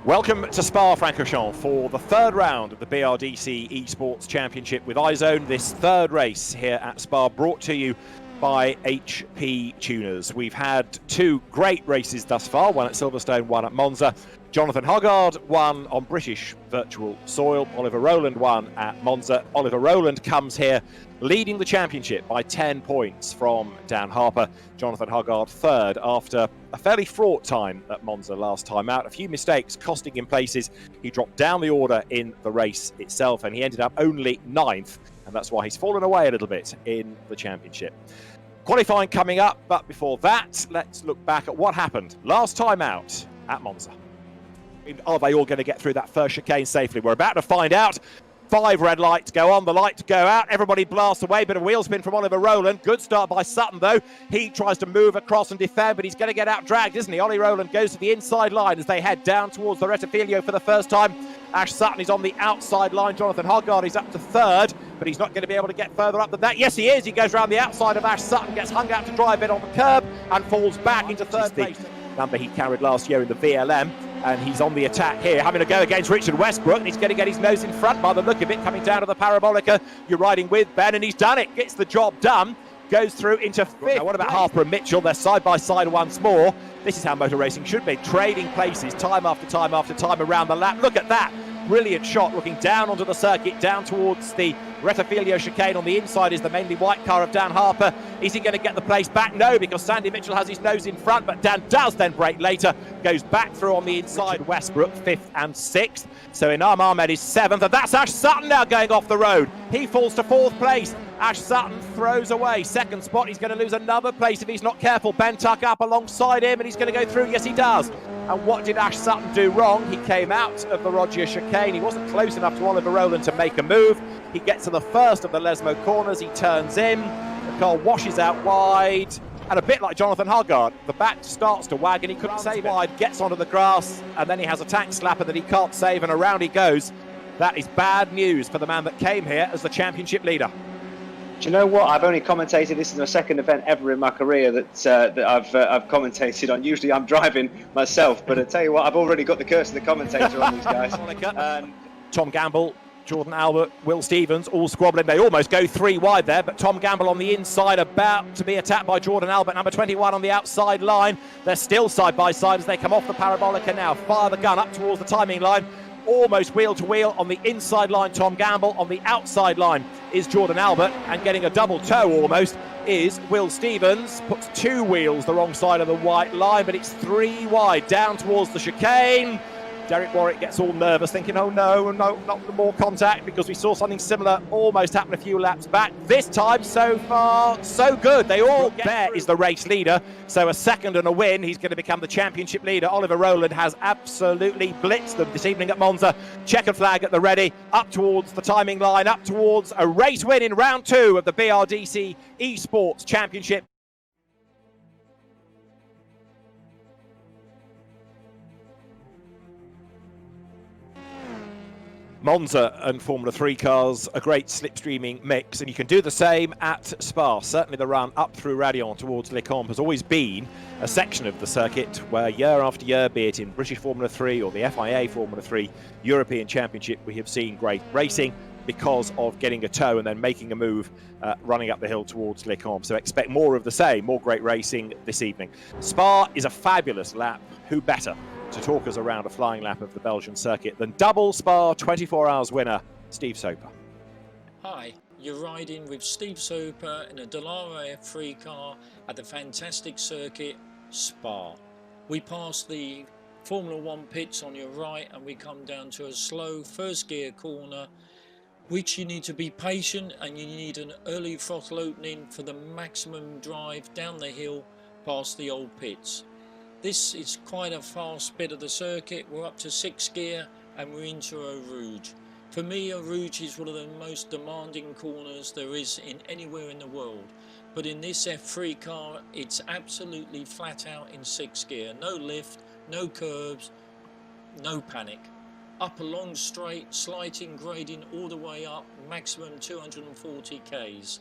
Welcome to Spa Francorchamps for the third round of the BRDC ESports Championship with iZone. This third race here at Spa brought to you by HP Tuners. We've had two great races thus far, one at Silverstone, one at Monza. Jonathan Hoggard won on British virtual soil. Oliver Rowland won at Monza. Oliver Rowland comes here leading the championship by 10 points from Dan Harper. Jonathan Hoggard third after a fairly fraught time at Monza last time out. A few mistakes costing him places. He dropped down the order in the race itself and he ended up only ninth. And that's why he's fallen away a little bit in the championship. Qualifying coming up, but before that, let's look back at what happened last time out at Monza. Are they all going to get through that first chicane safely? We're about to find out. 5 red lights go on, the light to go out. Everybody blasts away, bit of wheel spin from Oliver Rowland. Good start by Sutton, though. He tries to move across and defend, but he's going to get out dragged, isn't he? Ollie Rowland goes to the inside line as they head down towards the Rettifilio for the first time. Ash Sutton is on the outside line. Jonathan Hoggard is up to third, but he's not going to be able to get further up than that. Yes, he is. He goes around the outside of Ash Sutton, gets hung out to dry a bit on the curb, and falls back into third place. Number he carried last year in the VLM. And he's on the attack here, having to go against Richard Westbrook, and he's going to get his nose in front by the look of it, coming down to the Parabolica. You're riding with Ben, and he's done it. Gets the job done. Goes through into fifth. Now, what about Harper and Mitchell? They're side by side once more. This is how motor racing should be. Trading places time after time after time around the lap. Look at that. Brilliant shot, looking down onto the circuit, down towards the Rettifilio chicane. On the inside is the mainly white car of Dan Harper. Is he going to get the place back? No, because Sandy Mitchell has his nose in front, but Dan does then brake later, goes back through on the inside. Westbrook 5th and 6th. So Inam Ahmed is 7th, and that's Ash Sutton now going off the road. He falls to 4th place. Ash Sutton throws away 2nd spot. He's going to lose another place if he's not careful. Ben Tuck up alongside him, and he's going to go through. Yes, he does. And what did Ash Sutton do wrong? He came out of the Roger chicane. He wasn't close enough to Oliver Rowland to make a move. He gets to the first of the Lesmo corners. He turns in. The car washes out wide. And a bit like Jonathan Hoggard, the back starts to wag and he couldn't save it. Wide, gets onto the grass, and then he has a tank slapper that he can't save, and around he goes. That is bad news for the man that came here as the championship leader. Do you know what? I've only commentated. This is my second event ever in my career that I've commentated on. Usually I'm driving myself, but I tell you what, I've already got the curse of the commentator on these guys. Tom Gamble, Jordan Albert, Will Stevens, all squabbling. They almost go 3 wide there, but Tom Gamble on the inside, about to be attacked by Jordan Albert, number 21 on the outside line. They're still side by side as they come off the Parabolica now. Fire the gun up towards the timing line. Almost wheel to wheel on the inside line, Tom Gamble. On the outside line is Jordan Albert, and getting a double toe almost is Will Stevens. Puts 2 wheels the wrong side of the white line, but it's 3 wide down towards the chicane. Derek Warwick gets all nervous, thinking, oh no, not more contact, because we saw something similar almost happen a few laps back. This time, so far, so good. They all get there. Is the race leader, so a second and a win. He's going to become the championship leader. Oliver Rowland has absolutely blitzed them this evening at Monza. Checkered flag at the ready, up towards the timing line, up towards a race win in round 2 of the BRDC ESports Championship. Monza and Formula 3 cars, a great slipstreaming mix, and you can do the same at Spa. Certainly the run up through Radion towards Les Combes has always been a section of the circuit where year after year, be it in British Formula 3 or the FIA Formula 3 European Championship, we have seen great racing because of getting a toe and then making a move running up the hill towards Les Combes. So expect more of the same, more great racing this evening. Spa is a fabulous lap. Who better to talk us around a flying lap of the Belgian circuit than double Spa 24 Hours winner Steve Soper. Hi, you're riding with Steve Soper in a Dallara F3 car at the fantastic circuit Spa. We pass the Formula 1 pits on your right and we come down to a slow first gear corner, which you need to be patient, and you need an early throttle opening for the maximum drive down the hill past the old pits. This is quite a fast bit of the circuit. We're up to 6th gear and we're into Eau Rouge. For me, Eau Rouge is one of the most demanding corners there is in anywhere in the world. But in this F3 car, it's absolutely flat out in 6th gear. No lift, no curbs, no panic. Up a long straight, slighting, grading all the way up, maximum 240 k's.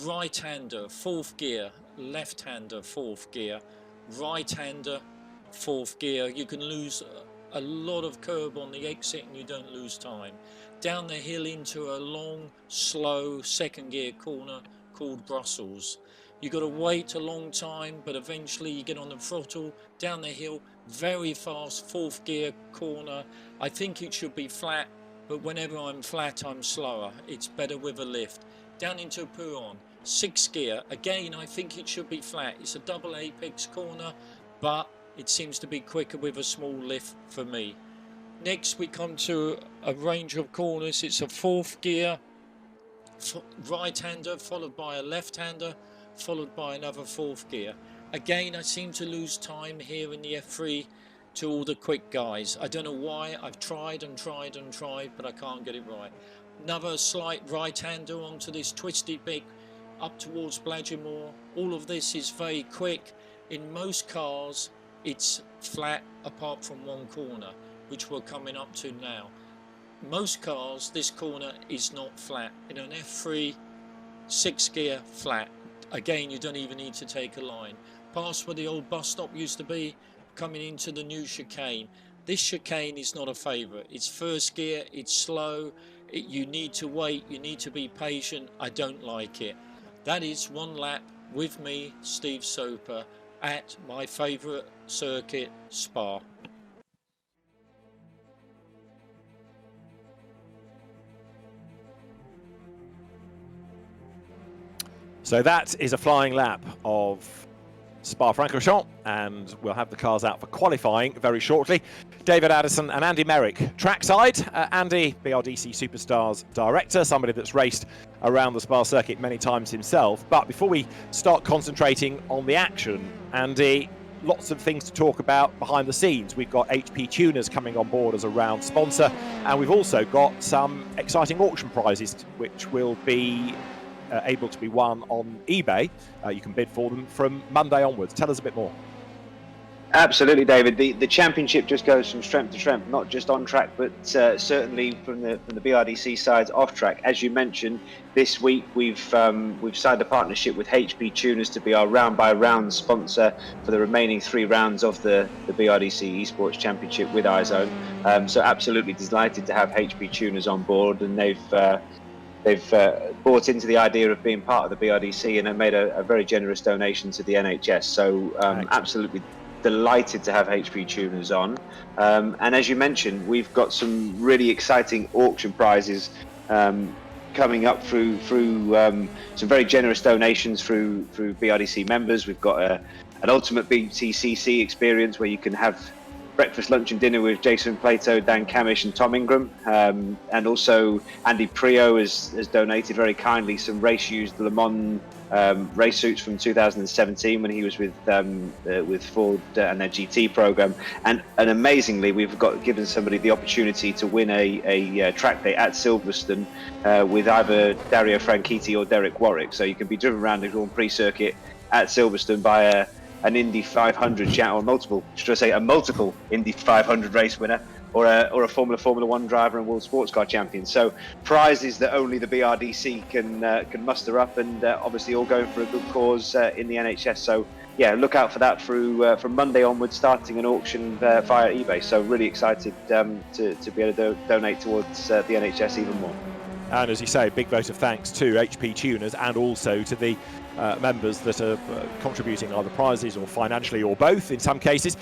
Right-hander, 4th gear, left-hander, 4th gear. Right-hander, 4th gear. You can lose a lot of curb on the exit and you don't lose time. Down the hill into a long, slow second gear corner called Brussels. You've got to wait a long time, but eventually you get on the throttle, down the hill, very fast, fourth gear corner. I think it should be flat, but whenever I'm flat, I'm slower. It's better with a lift. Down into Pouron, sixth gear. Again, I think it should be flat. It's a double apex corner, but it seems to be quicker with a small lift for me. Next, we come to a range of corners. It's a fourth gear, right-hander, followed by a left-hander, followed by another fourth gear. Again, I seem to lose time here in the F3 to all the quick guys. I don't know why. I've tried and tried and tried, but I can't get it right. Another slight right-hander onto this twisty bit up towards Bladgermore. All of this is very quick. In most cars, it's flat apart from one corner, which we're coming up to now. Most cars, this corner is not flat. In an F3, 6 gear flat. Again, you don't even need to take a line. Past where the old bus stop used to be, coming into the new chicane. This chicane is not a favourite. It's first gear, it's slow, you need to wait, you need to be patient. I don't like it. That is one lap with me, Steve Soper, at my favourite circuit, Spa. So that is a flying lap of Spa Francorchamps, and we'll have the cars out for qualifying very shortly. David Addison and Andy Merrick trackside. Andy, BRDC Superstars director, somebody that's raced around the Spa circuit many times himself. But before we start concentrating on the action, Andy, lots of things to talk about behind the scenes. We've got HP Tuners coming on board as a round sponsor, and we've also got some exciting auction prizes which will be able to be won on eBay. You can bid for them from Monday onwards. Tell us a bit more. Absolutely, David. The championship just goes from strength to strength, not just on track, but certainly from the BRDC side off track. As you mentioned, this week we've signed a partnership with HP Tuners to be our round by round sponsor for the remaining 3 rounds of the BRDC Esports Championship with iZone. So absolutely delighted to have HP Tuners on board, and they've bought into the idea of being part of the BRDC and have made a very generous donation to the NHS. So absolutely delighted to have HP Tuners on. And as you mentioned, we've got some really exciting auction prizes coming up through some very generous donations through BRDC members. We've got an ultimate BTCC experience where you can have breakfast, lunch and dinner with Jason Plato, Dan Camish and Tom Ingram. And also Andy Prio has donated very kindly some race-used Le Mans race suits from 2017 when he was with Ford and their GT program. And amazingly, we've given somebody the opportunity to win a track day at Silverstone with either Dario Franchitti or Derek Warwick. So you can be driven around the Grand Prix circuit at Silverstone by an Indy 500 or multiple Indy 500 race winner, or a Formula 1 driver and World Sports Car champion. So prizes that only the BRDC can muster up, and obviously all going for a good cause in the NHS. So yeah, look out for that from Monday onwards, starting an auction via eBay. So really excited to be able to donate towards the NHS even more. And as you say, big vote of thanks to HP Tuners and also to the members that are contributing either prizes or financially or both in some cases.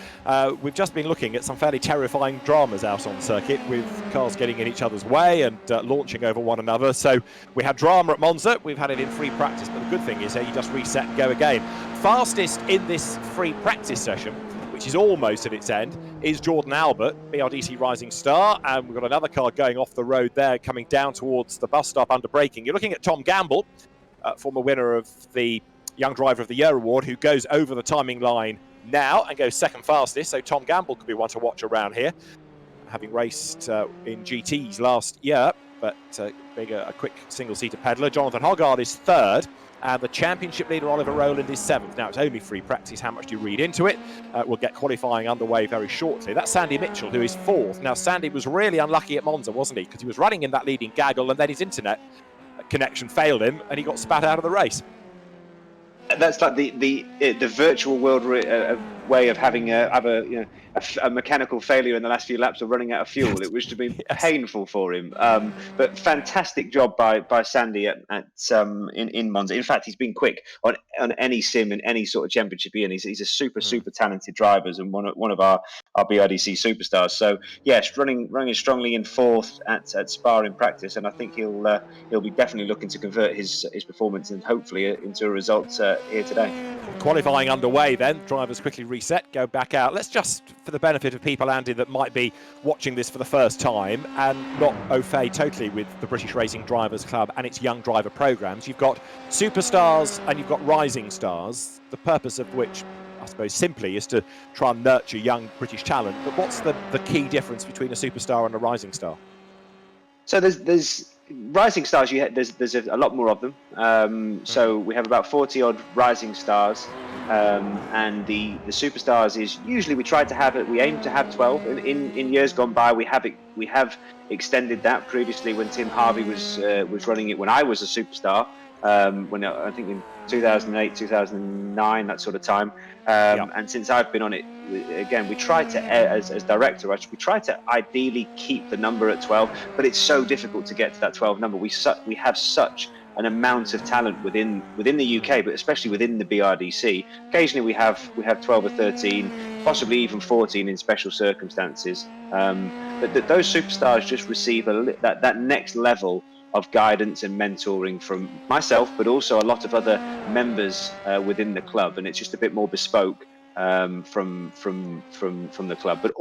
We've just been looking at some fairly terrifying dramas out on circuit, with cars getting in each other's way and launching over one another. So we had drama at Monza. We've had it in free practice, but the good thing is you just reset and go again. Fastest in this free practice session, which is almost at its end, is Jordan Albert, BRDC Rising Star, and we've got another car going off the road there, coming down towards the bus stop under braking. You're looking at Tom Gamble, former winner of the Young Driver of the Year award, who goes over the timing line now and goes second fastest. So Tom Gamble could be one to watch around here, having raced in GTs last year, but being a quick single-seater peddler. Jonathan Hoggard is third, and the championship leader Oliver Rowland is seventh. Now, it's only free practice. How much do you read into it? We'll get qualifying underway very shortly. That's Sandy Mitchell, who is fourth. Now, Sandy was really unlucky at Monza, wasn't he? Because he was running in that leading gaggle, and then his internet connection failed him, and he got spat out of the race. That's like the virtual world way of having a mechanical failure in the last few laps or running out of fuel. It was to be painful for him. But fantastic job by Sandy in Monza. In fact, he's been quick on any sim and any sort of championship. And he's a super talented driver and one of our BRDC superstars. So yes, running strongly in fourth at Spa in practice, and I think he'll be definitely looking to convert his performance and hopefully into a result here today. Qualifying underway then, drivers quickly reset, go back out. Let's just, for the benefit of people, Andy, that might be watching this for the first time and not au fait totally with the British Racing Drivers Club and its young driver programmes, you've got superstars and you've got rising stars, the purpose of which, I suppose, simply is to try and nurture young British talent. But what's the key difference between a superstar and a rising star? So there's rising stars. There's a lot more of them. So we have about 40 odd rising stars, and the superstars is usually we aim to have 12. In years gone by, we have extended that. Previously, when Tim Harvey was running it, when I was a superstar, when I think in 2008, 2009, that sort of time. And since I've been on it, again, we try to, as director, we try to ideally keep the number at 12, but it's so difficult to get to that 12 number. We have such an amount of talent within the UK, but especially within the BRDC. Occasionally we have 12 or 13, possibly even 14 in special circumstances. But those superstars just receive that next level of guidance and mentoring from myself, but also a lot of other members within the club, and it's just a bit more bespoke from the club. But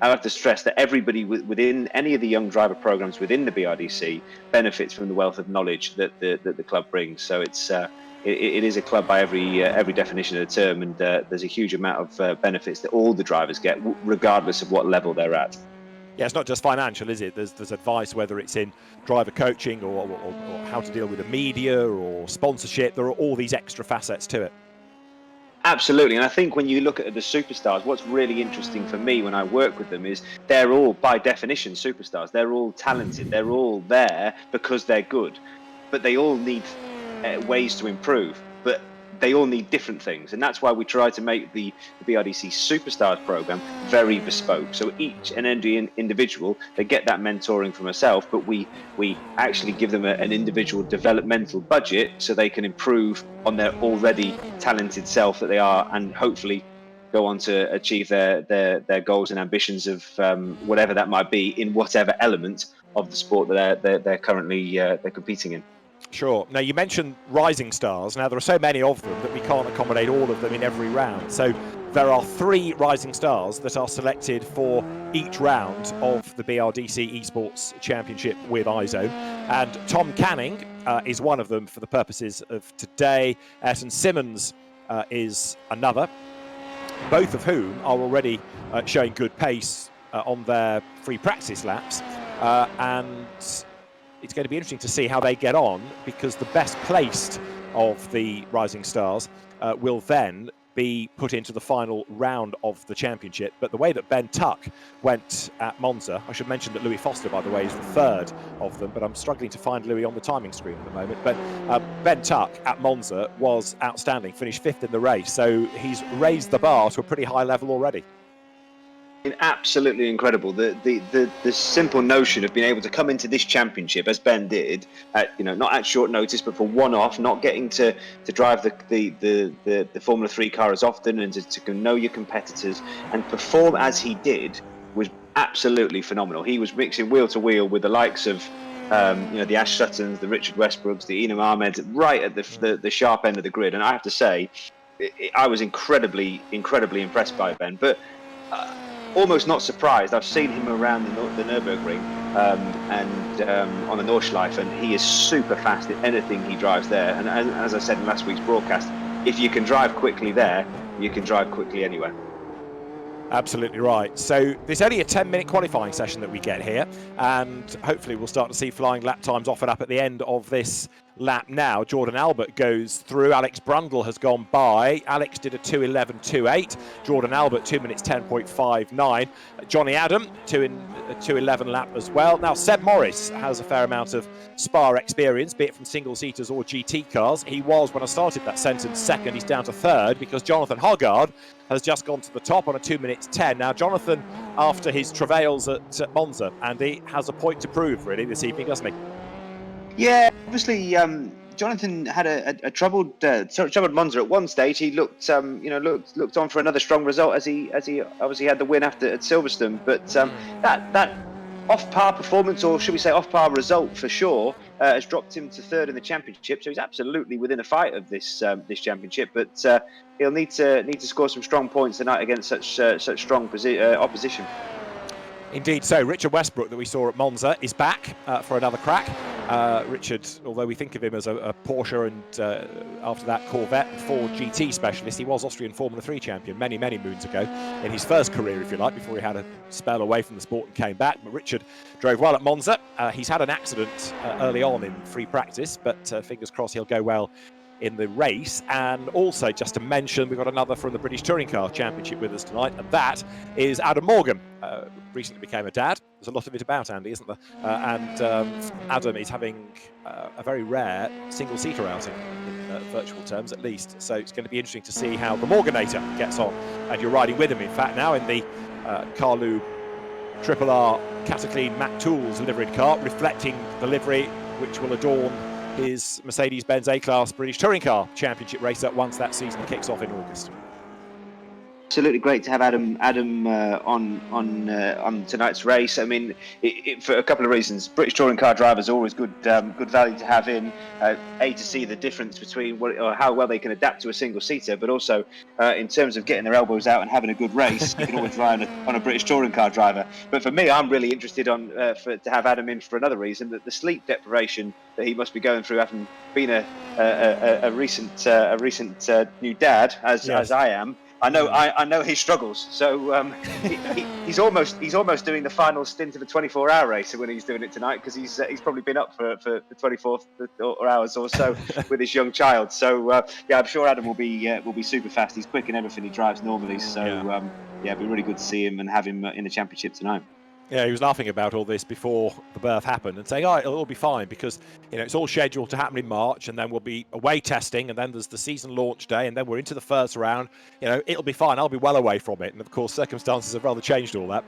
I have to stress that everybody within any of the young driver programs within the BRDC benefits from the wealth of knowledge that the club brings. So it is a club by every definition of the term, and there's a huge amount of benefits that all the drivers get, regardless of what level they're at. Yeah, it's not just financial, is it? There's advice, whether it's in driver coaching or how to deal with the media or sponsorship. There are all these extra facets to it. Absolutely, and I think when you look at the superstars, what's really interesting for me when I work with them is they're all, by definition, superstars. They're all talented. They're all there because they're good, but they all need ways to improve. But they all need different things, and that's why we try to make the BRDC Superstars program very bespoke. So each and every individual, they get that mentoring from ourselves, but we actually give them an individual developmental budget so they can improve on their already talented self that they are, and hopefully go on to achieve their goals and ambitions of whatever that might be in whatever element of the sport that they're currently competing in. Sure. Now, you mentioned rising stars. Now, there are so many of them that we can't accommodate all of them in every round. So there are 3 rising stars that are selected for each round of the BRDC ESports Championship with iZone. And Tom Canning is one of them for the purposes of today. Ayrton Simmons is another, both of whom are already showing good pace on their free practice laps. And it's going to be interesting to see how they get on, because the best placed of the rising stars will then be put into the final round of the championship. But the way that Ben Tuck went at Monza, I should mention that Louis Foster, by the way, is the 3rd of them, but I'm struggling to find Louis on the timing screen at the moment. But Ben Tuck at Monza was outstanding, finished 5th in the race, so he's raised the bar to a pretty high level already. Absolutely incredible. The simple notion of being able to come into this championship, as Ben did, not at short notice, but for one-off, not getting to drive the Formula 3 car as often, and to know your competitors and perform as he did, was absolutely phenomenal. He was mixing wheel to wheel with the likes of the Ash Suttons, the Richard Westbrooks, the Enam Ahmeds, right at the sharp end of the grid. And I have to say, I was incredibly impressed by Ben. But almost not surprised. I've seen him around the Nürburgring and on the Nordschleife, and he is super fast in anything he drives there. And as I said in last week's broadcast, if you can drive quickly there, you can drive quickly anywhere. Absolutely right. So there's only a 10-minute qualifying session that we get here, and hopefully we'll start to see flying lap times offered up at the end of this lap now. Jordan Albert goes through. Alex Brundle has gone by. Alex did a 2:11.28. Jordan Albert 2 minutes 10.59. Johnny Adam 2:11 lap as well. Now Seb Morris has a fair amount of Spa experience, be it from single seaters or GT cars. He was, when I started that sentence, second. He's down to third because Jonathan Hoggard has just gone to the top on a 2 minutes 10. Now Jonathan, after his travails at Monza, Andy, has a point to prove really this evening, doesn't he? Yeah, obviously, Jonathan had a troubled Monza at one stage. He looked on for another strong result as he obviously had the win at Silverstone. But that off-par performance, or should we say off-par result for sure, has dropped him to third in the championship. So he's absolutely within a fight of this championship. But he'll need to score some strong points tonight against such strong opposition. Indeed so. Richard Westbrook, that we saw at Monza, is back for another crack. Richard, although we think of him as a Porsche and after that Corvette and Ford GT specialist, he was Austrian Formula 3 champion many moons ago in his first career, if you like, before he had a spell away from the sport and came back. But Richard drove well at Monza. He's had an accident early on in free practice, but fingers crossed he'll go well in the race. And also, just to mention, we've got another from the British Touring Car Championship with us tonight, and that is Adam Morgan. Recently became a dad. There's a lot of it about, Andy, isn't there? Adam is having a very rare single-seater outing in virtual terms, at least. So it's going to be interesting to see how the Morganator gets on. And you're riding with him, in fact, now in the Carlu Triple R Cataclean Mac Tools liveried car, reflecting the livery which will adorn his Mercedes-Benz A-Class British Touring Car Championship race once that season kicks off in August. Absolutely great to have Adam on tonight's race. I mean, for a couple of reasons. British touring car drivers are always good value to have in. To see the difference between how well they can adapt to a single seater, but also in terms of getting their elbows out and having a good race, you can always rely on a British touring car driver. But for me, I'm really interested to have Adam in for another reason, that the sleep deprivation that he must be going through, having been a recent new dad, as I am. I know he struggles. So he's almost doing the final stint of a 24-hour race when he's doing it tonight, because he's probably been up for the 24 hours or so with his young child. So I'm sure Adam will be super fast. He's quick in everything he drives normally. So it'd be really good to see him and have him in the championship tonight. Yeah, he was laughing about all this before the birth happened and saying, it'll all be fine because, it's all scheduled to happen in March, and then we'll be away testing, and then there's the season launch day, and then we're into the first round. It'll be fine. I'll be well away from it. And of course, circumstances have rather changed all that.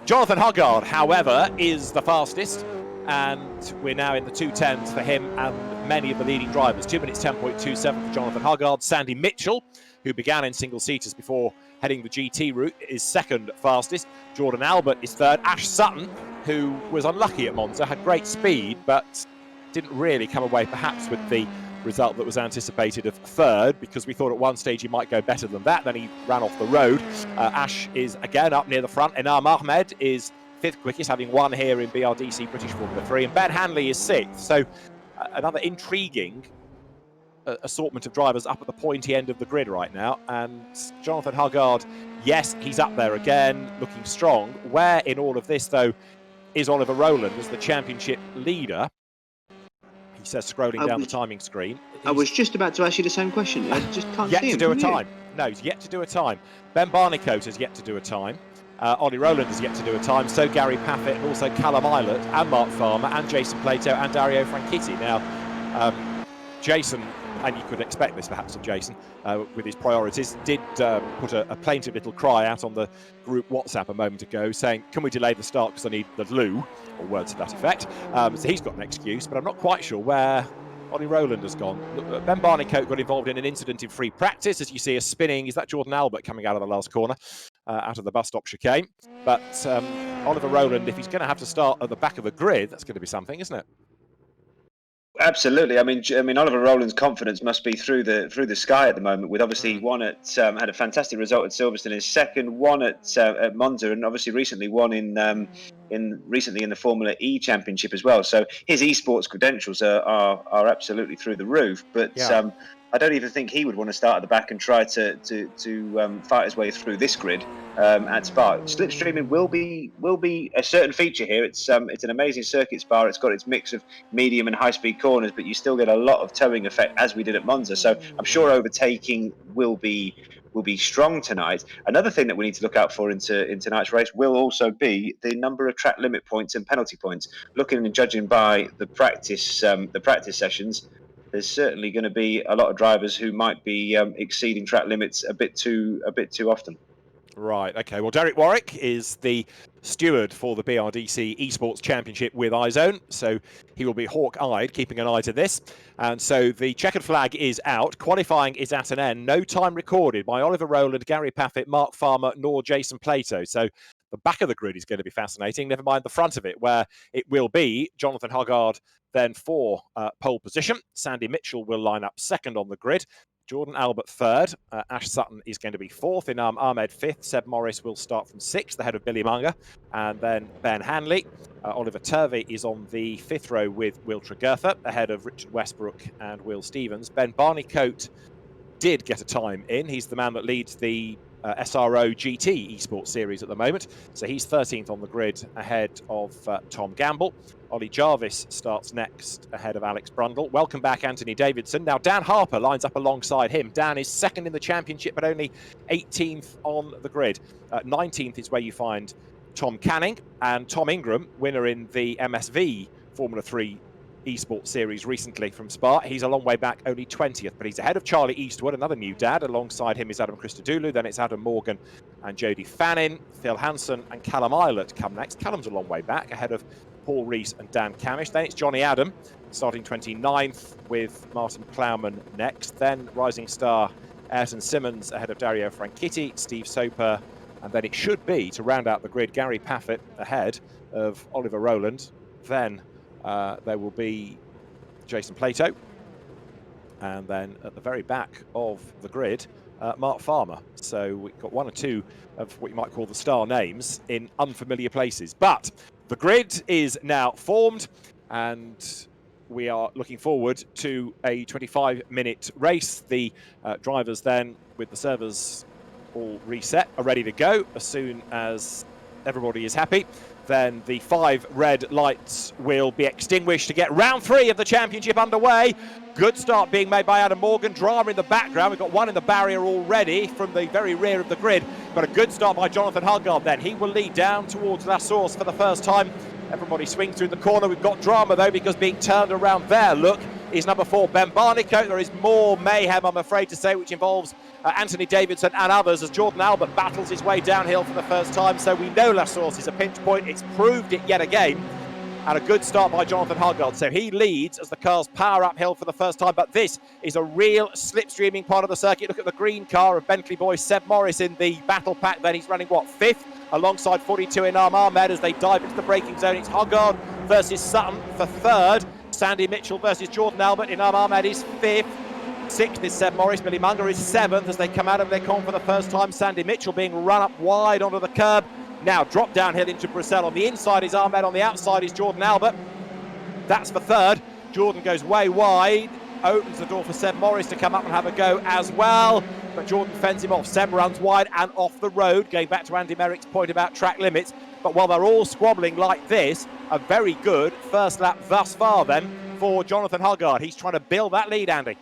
Jonathan Hoggard, however, is the fastest, and we're now in the 2:10s for him and many of the leading drivers. 2 minutes 10.27 for Jonathan Hoggard. Sandy Mitchell, who began in single seaters before heading the GT route, is second fastest. Jordan Albert is third. Ash Sutton, who was unlucky at Monza, had great speed, but didn't really come away perhaps with the result that was anticipated of third, because we thought at one stage he might go better than that. Then he ran off the road. Ash is again up near the front. Enam Ahmed is fifth quickest, having won here in BRDC British Formula 3. And Ben Hanley is sixth. So another intriguing assortment of drivers up at the pointy end of the grid right now. And Jonathan Hoggard, yes, he's up there again, looking strong. Where in all of this, though, is Oliver Rowland as the championship leader? He says, scrolling down the timing screen. I was just about to ask you the same question. I just can't see him. Yet to do a time. No, he's yet to do a time. Ben Barnicoat has yet to do a time. Ollie Rowland has yet to do a time. So Gary Paffett, and also Callum Eilert, and Mark Farmer, and Jason Plato, and Dario Franchitti. Now, Jason, and you could expect this perhaps of Jason, with his priorities, did put a plaintive little cry out on the group WhatsApp a moment ago saying, can we delay the start because I need the loo, or words to that effect. So he's got an excuse, but I'm not quite sure where Ollie Rowland has gone. Ben Barnicoat got involved in an incident in free practice, as you see a spinning, is that Jordan Albert coming out of the last corner, out of the bus stop chicane. But Oliver Rowland, if he's going to have to start at the back of the grid, that's going to be something, isn't it? Absolutely. I mean, Oliver Rowland's confidence must be through the sky at the moment. With obviously one had a fantastic result at Silverstone, his second, one at Monza, and obviously recently won in the Formula E Championship as well. So his esports credentials are absolutely through the roof. But I don't even think he would want to start at the back and try to fight his way through this grid at Spa. Slipstreaming will be a certain feature here. It's an amazing circuit, Spa. It's got its mix of medium and high speed corners, but you still get a lot of towing effect as we did at Monza. So I'm sure overtaking will be strong tonight. Another thing that we need to look out for in tonight's race will also be the number of track limit points and penalty points. Looking and judging by the practice sessions, there's certainly going to be a lot of drivers who might be exceeding track limits a bit too often. Right, okay. Well, Derek Warwick is the steward for the BRDC ESports Championship with iZone, so he will be hawk-eyed, keeping an eye to this. And so the checkered flag is out. Qualifying is at an end. No time recorded by Oliver Rowland, Gary Paffett, Mark Farmer, nor Jason Plato. So the back of the grid is going to be fascinating, never mind the front of it, where it will be Jonathan Hoggard then for pole position. Sandy Mitchell will line up second on the grid. Jordan Albert third. Ash Sutton is going to be fourth. Inam Ahmed fifth. Seb Morris will start from sixth, ahead of Billy Munger. And then Ben Hanley. Oliver Turvey is on the fifth row with Will Tregurtha, ahead of Richard Westbrook and Will Stevens. Ben Barney-Coat did get a time in. He's the man that leads the SRO GT esports series at the moment. So he's 13th on the grid, ahead of Tom Gamble. Ollie Jarvis starts next, ahead of Alex Brundle. Welcome back, Anthony Davidson. Now, Dan Harper lines up alongside him. Dan is second in the championship, but only 18th on the grid. 19th is where you find Tom Canning, and Tom Ingram, winner in the MSV Formula 3 esports series recently from Spa. He's a long way back, only 20th, but he's ahead of Charlie Eastwood, another new dad. Alongside him is Adam Christodoulou, then it's Adam Morgan and Jody Fannin. Phil Hansen and Callum Eilert come next. Callum's a long way back, ahead of Paul Rees and Dan Camish. Then it's Johnny Adam, starting 29th, with Martin Plowman next. Then rising star Ayrton Simmons ahead of Dario Franchitti, Steve Soper, and then it should be, to round out the grid, Gary Paffett ahead of Oliver Rowland. Then there will be Jason Plato, and then at the very back of the grid, Mark Farmer. So we've got one or two of what you might call the star names in unfamiliar places. But the grid is now formed, and we are looking forward to a 25-minute race. The drivers then, with the servers all reset, are ready to go. As soon as everybody is happy, then the 5 red lights will be extinguished to get round 3 of the championship underway. Good start being made by Adam Morgan. Drama in the background. We've got one in the barrier already from the very rear of the grid. But a good start by Jonathan Hoggard then. He will lead down towards La Source for the first time. Everybody swings through the corner. We've got drama though, because being turned around there, look, is number 4, Ben Barney-Coat. There is more mayhem, I'm afraid to say, which involves Anthony Davidson and others, as Jordan Albert battles his way downhill for the first time. So we know La Source is a pinch point. It's proved it yet again. And a good start by Jonathan Hoggard. So he leads as the cars power uphill for the first time. But this is a real slipstreaming part of the circuit. Look at the green car of Bentley boy Seb Morris in the battle pack. Then he's running, what, 5th? Alongside 42 Inam Ahmed as they dive into the braking zone. It's Hoggard versus Sutton for 3rd. Sandy Mitchell versus Jordan Albert. Inam Ahmed is 5th. 6th is Seb Morris. Billy Munger is 7th as they come out of their con for the first time. Sandy Mitchell being run up wide onto the curb. Now drop downhill into Bruxelles. On the inside is Ahmed, on the outside is Jordan Albert. That's for 3rd. Jordan goes way wide, opens the door for Seb Morris to come up and have a go as well. But Jordan fends him off. Seb runs wide and off the road, going back to Andy Merrick's point about track limits. But while they're all squabbling like this, a very good first lap thus far then for Jonathan Hoggard. He's trying to build that lead, Andy.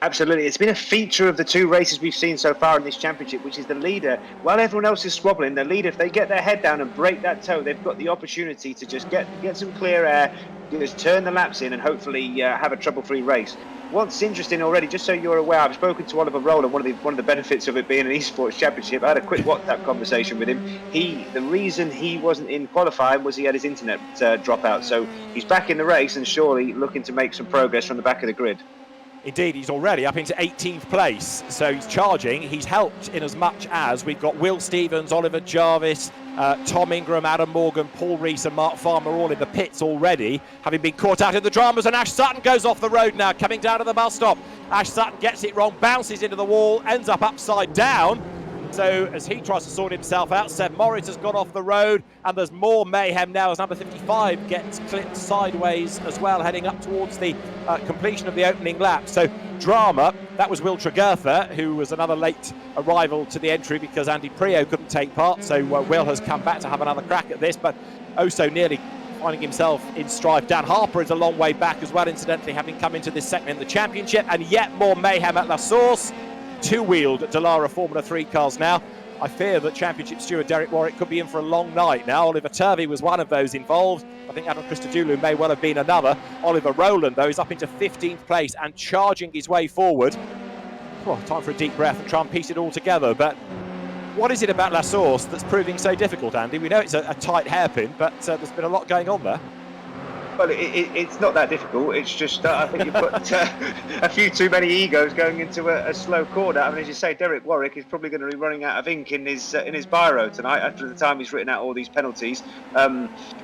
Absolutely. It's been a feature of the 2 races we've seen so far in this championship, which is the leader. While everyone else is squabbling, the leader, if they get their head down and break that toe, they've got the opportunity to just get some clear air, just turn the laps in and hopefully have a trouble-free race. What's interesting already, just so you're aware, I've spoken to Oliver Rowland. One of the benefits of it being an esports championship, I had a quick WhatsApp conversation with him. The reason he wasn't in qualifying was he had his internet drop out. So he's back in the race and surely looking to make some progress from the back of the grid. Indeed, he's already up into 18th place, so he's charging. He's helped in as much as we've got Will Stevens, Oliver Jarvis, Tom Ingram, Adam Morgan, Paul Rees and Mark Farmer all in the pits already, having been caught out in the dramas. And Ash Sutton goes off the road now, coming down to the bus stop. Ash Sutton gets it wrong, bounces into the wall, ends up upside down. So as he tries to sort himself out, Seb Morris has gone off the road, and there's more mayhem now as number 55 gets clipped sideways as well, heading up towards the completion of the opening lap. So drama, that was Will Tregurtha, who was another late arrival to the entry because Andy Prio couldn't take part. So Will has come back to have another crack at this, but oh so nearly finding himself in strife. Dan Harper is a long way back as well, incidentally, having come into this segment in the championship. And yet more mayhem at La Source. Two-wheeled Dallara Formula 3 cars now. I fear that championship steward Derek Warwick could be in for a long night now. Oliver Turvey was one of those involved. I think Adam Christodoulou may well have been another. Oliver Rowland, though, is up into 15th place and charging his way forward. Well, time for a deep breath and try and piece it all together. But what is it about La Source that's proving so difficult, Andy? We know it's a tight hairpin, but there's been a lot going on there. Well, it's not that difficult. It's just I think you put a few too many egos going into a slow corner. I mean, as you say, Derek Warwick is probably going to be running out of ink in his biro tonight after the time he's written out all these penalties.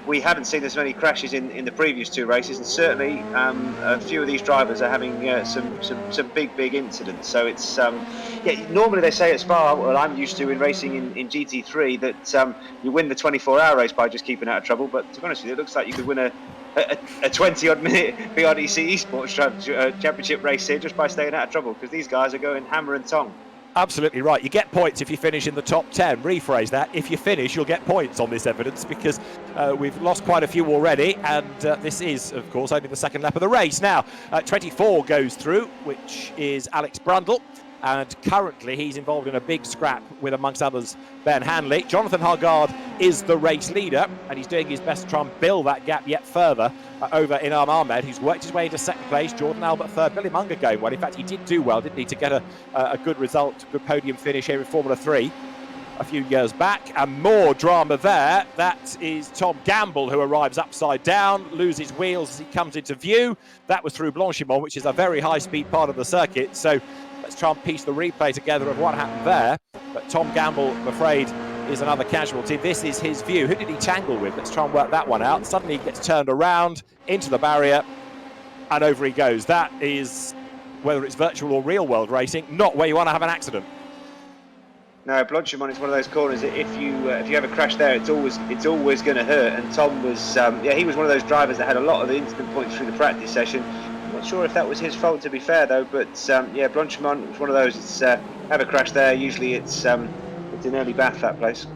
We haven't seen as many crashes in the previous two races, and certainly a few of these drivers are having some big incidents. So it's normally they say at Spa, well, I'm used to in racing in GT3 that you win the 24-hour race by just keeping out of trouble. But to be honest with you, it looks like you could win a 20-odd minute BRDC ESports Championship race here just by staying out of trouble, because these guys are going hammer and tong. Absolutely right. You get points if you finish in the top 10. Rephrase that. If you finish, you'll get points on this evidence, because we've lost quite a few already, and this is, of course, only the second lap of the race. Now, 24 goes through, which is Alex Brundle. And currently he's involved in a big scrap with, amongst others, Ben Hanley. Jonathan Hargaard is the race leader, and he's doing his best to try and build that gap yet further over Inam Ahmed, who's worked his way into second place. Jordan Albert third. Billy Munger going well. In fact, he did do well, didn't he, to get a good result, good podium finish here in Formula 3 a few years back. And more drama there. That is Tom Gamble, who arrives upside down, loses wheels as he comes into view. That was through Blanchimont, which is a very high-speed part of the circuit. So let's try and piece the replay together of what happened there. But Tom Gamble, I'm afraid, is another casualty. This is his view. Who did he tangle with? Let's try and work that one out. Suddenly he gets turned around into the barrier, and over he goes. That is, whether it's virtual or real world racing, not where you want to have an accident. No, Blanchimont is one of those corners that if you have a crash there, it's always going to hurt. And Tom was, he was one of those drivers that had a lot of the incident points through the practice session. Not sure if that was his fault, to be fair, though. But Blanchimont was one of those. It's have a crash there. Usually it's an early bath, that place.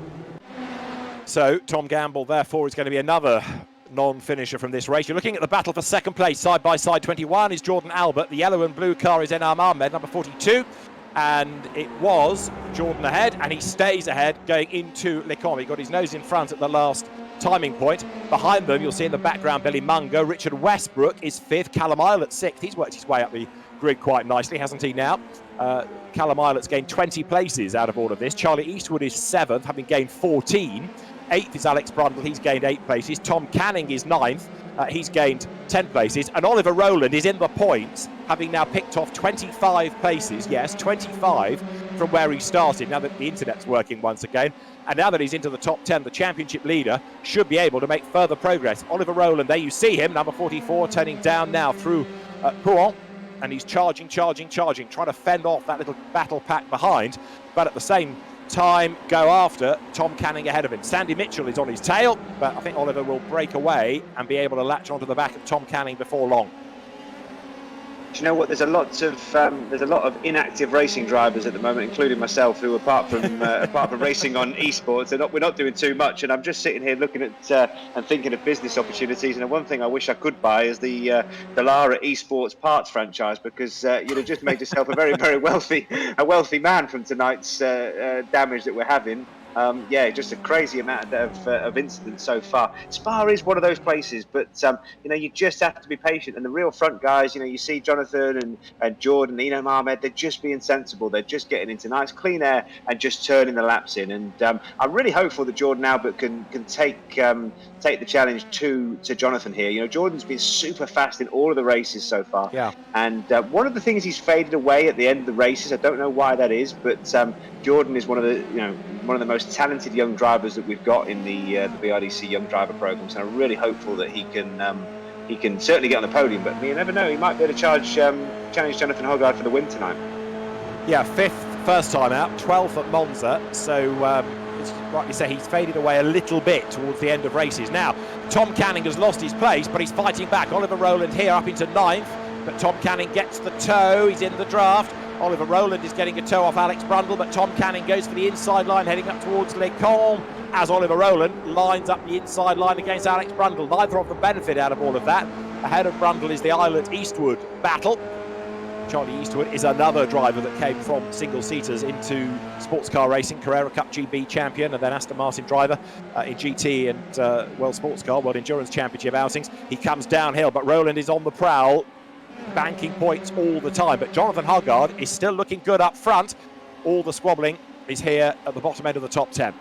So Tom Gamble, therefore, is going to be another non-finisher from this race. You're looking at the battle for second place. Side by side, 21 is Jordan Albert. The yellow and blue car is Inam Ahmed, number 42. And it was Jordan ahead, and he stays ahead going into Le Combe. He got his nose in front at the last timing point. Behind them, you'll see in the background Billy Munger. Richard Westbrook is fifth. Callum Islet sixth. He's worked his way up the grid quite nicely, hasn't he now? Callum Islet's gained 20 places out of all of this. Charlie Eastwood is seventh, having gained 14. Eighth is Alex Brundle. He's gained 8 places. Tom Canning is ninth. He's gained 10 places. And Oliver Rowland is in the points, having now picked off 25 places. Yes, 25 from where he started, now that the internet's working once again. And now that he's into the top 10, the championship leader should be able to make further progress. Oliver Rowland, there you see him, number 44, turning down now through Pouan. And he's charging, trying to fend off that little battle pack behind. But at the same time, go after Tom Canning ahead of him. Sandy Mitchell is on his tail, but I think Oliver will break away and be able to latch onto the back of Tom Canning before long. Do you know what? There's a lot of inactive racing drivers at the moment, including myself, who apart from racing on esports, we're not doing too much. And I'm just sitting here looking at and thinking of business opportunities. And one thing I wish I could buy is the Dallara esports parts franchise, because you'd have just made yourself a very wealthy man from tonight's damage that we're having. Just a crazy amount of incidents so far. Spa is one of those places, but you just have to be patient. And the real front guys, you see Jonathan and Jordan, Inam Ahmed, they're just being sensible. They're just getting into nice clean air and just turning the laps in. And I'm really hopeful that Jordan Albert can take the challenge to Jonathan here. Jordan's been super fast in all of the races so far. Yeah. And one of the things he's faded away at the end of the races. I don't know why that is, but Jordan is one of the most talented young drivers that we've got in the BRDC Young Driver programs, and I'm really hopeful that he can certainly get on the podium. But you never know, he might be able to challenge Jonathan Hargaard for the win tonight. Yeah, fifth first time out, 12th at Monza, so as you rightly say, he's faded away a little bit towards the end of races. Now, Tom Canning has lost his place, but he's fighting back. Oliver Rowland here up into 9th, but Tom Canning gets the toe, he's in the draft. Oliver Rowland is getting a toe off Alex Brundle, but Tom Canning goes for the inside line, heading up towards Les Combes, as Oliver Rowland lines up the inside line against Alex Brundle. Neither of them benefit out of all of that. Ahead of Brundle is the Islet Eastwood battle. Charlie Eastwood is another driver that came from single-seaters into sports car racing, Carrera Cup GB champion, and then Aston Martin driver in GT and World Sports Car, World Endurance Championship outings. He comes downhill, but Rowland is on the prowl, banking points all the time. But Jonathan Huggard is still looking good up front. All the squabbling is here at the bottom end of the top 10.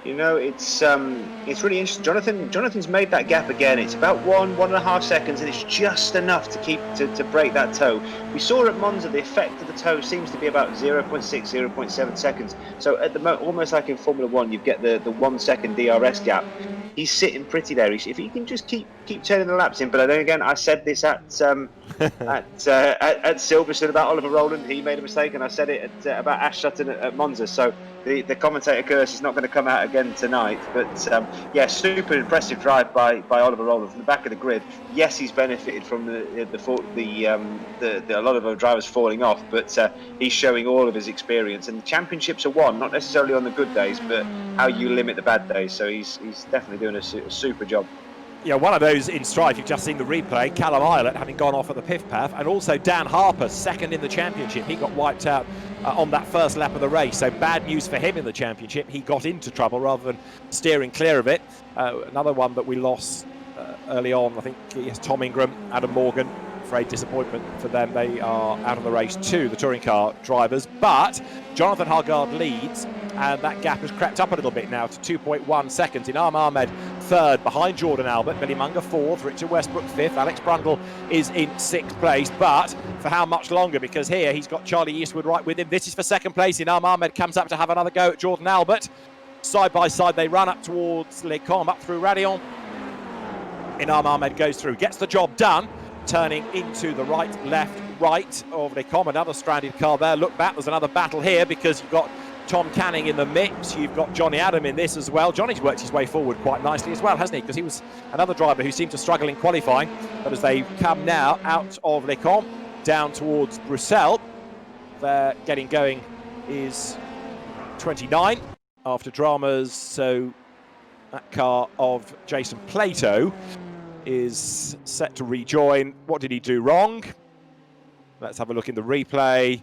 You know, it's really interesting. Jonathan's made that gap again. It's about 1.5 seconds, and it's just enough to break that toe. We saw at Monza the effect of the toe seems to be about 0.6, 0.7 seconds. So at the almost like in Formula One, you get the 1 second DRS gap. He's sitting pretty there. If he can just keep turning the laps in. But then again, I said this at Silverstone about Oliver Rowland. He made a mistake, and I said it about Ash Sutton at Monza. So the commentator curse is not going to come out again tonight. But yeah, super impressive drive by Oliver Rowland from the back of the grid. Yes, he's benefited from a lot of our drivers falling off, but he's showing all of his experience. And the championships are won, not necessarily on the good days, but how you limit the bad days. So he's definitely doing a super job. Yeah, one of those in strife, you've just seen the replay, Callum Islet having gone off at the Piff Path, and also Dan Harper, second in the championship. He got wiped out on that first lap of the race, so bad news for him in the championship. He got into trouble rather than steering clear of it. Another one that we lost early on, I think, yes, Tom Ingram, Adam Morgan. Afraid disappointment for them. They are out of the race too, the touring car drivers, but Jonathan Huggard leads, and that gap has crept up a little bit now to 2.1 seconds. Inam Ahmed third behind Jordan Albert, Billy Munger fourth, Richard Westbrook fifth, Alex Brundle is in 6th place, but for how much longer? Because here he's got Charlie Eastwood right with him. This is for 2nd place. Inam Ahmed comes up to have another go at Jordan Albert. Side by side they run up towards Les Combes, up through Radion. Inam Ahmed goes through, gets the job done, turning into the right of Les Combes. Another stranded car there. Look back, there's another battle here because you've got Tom Canning in the mix. You've got Johnny Adam in this as well. Johnny's worked his way forward quite nicely as well, hasn't he? Because he was another driver who seemed to struggle in qualifying. But as they come now out of Les Combes, down towards Bruxelles, they're getting going is 29 after dramas. So that car of Jason Plato is set to rejoin. What did he do wrong? Let's have a look in the replay.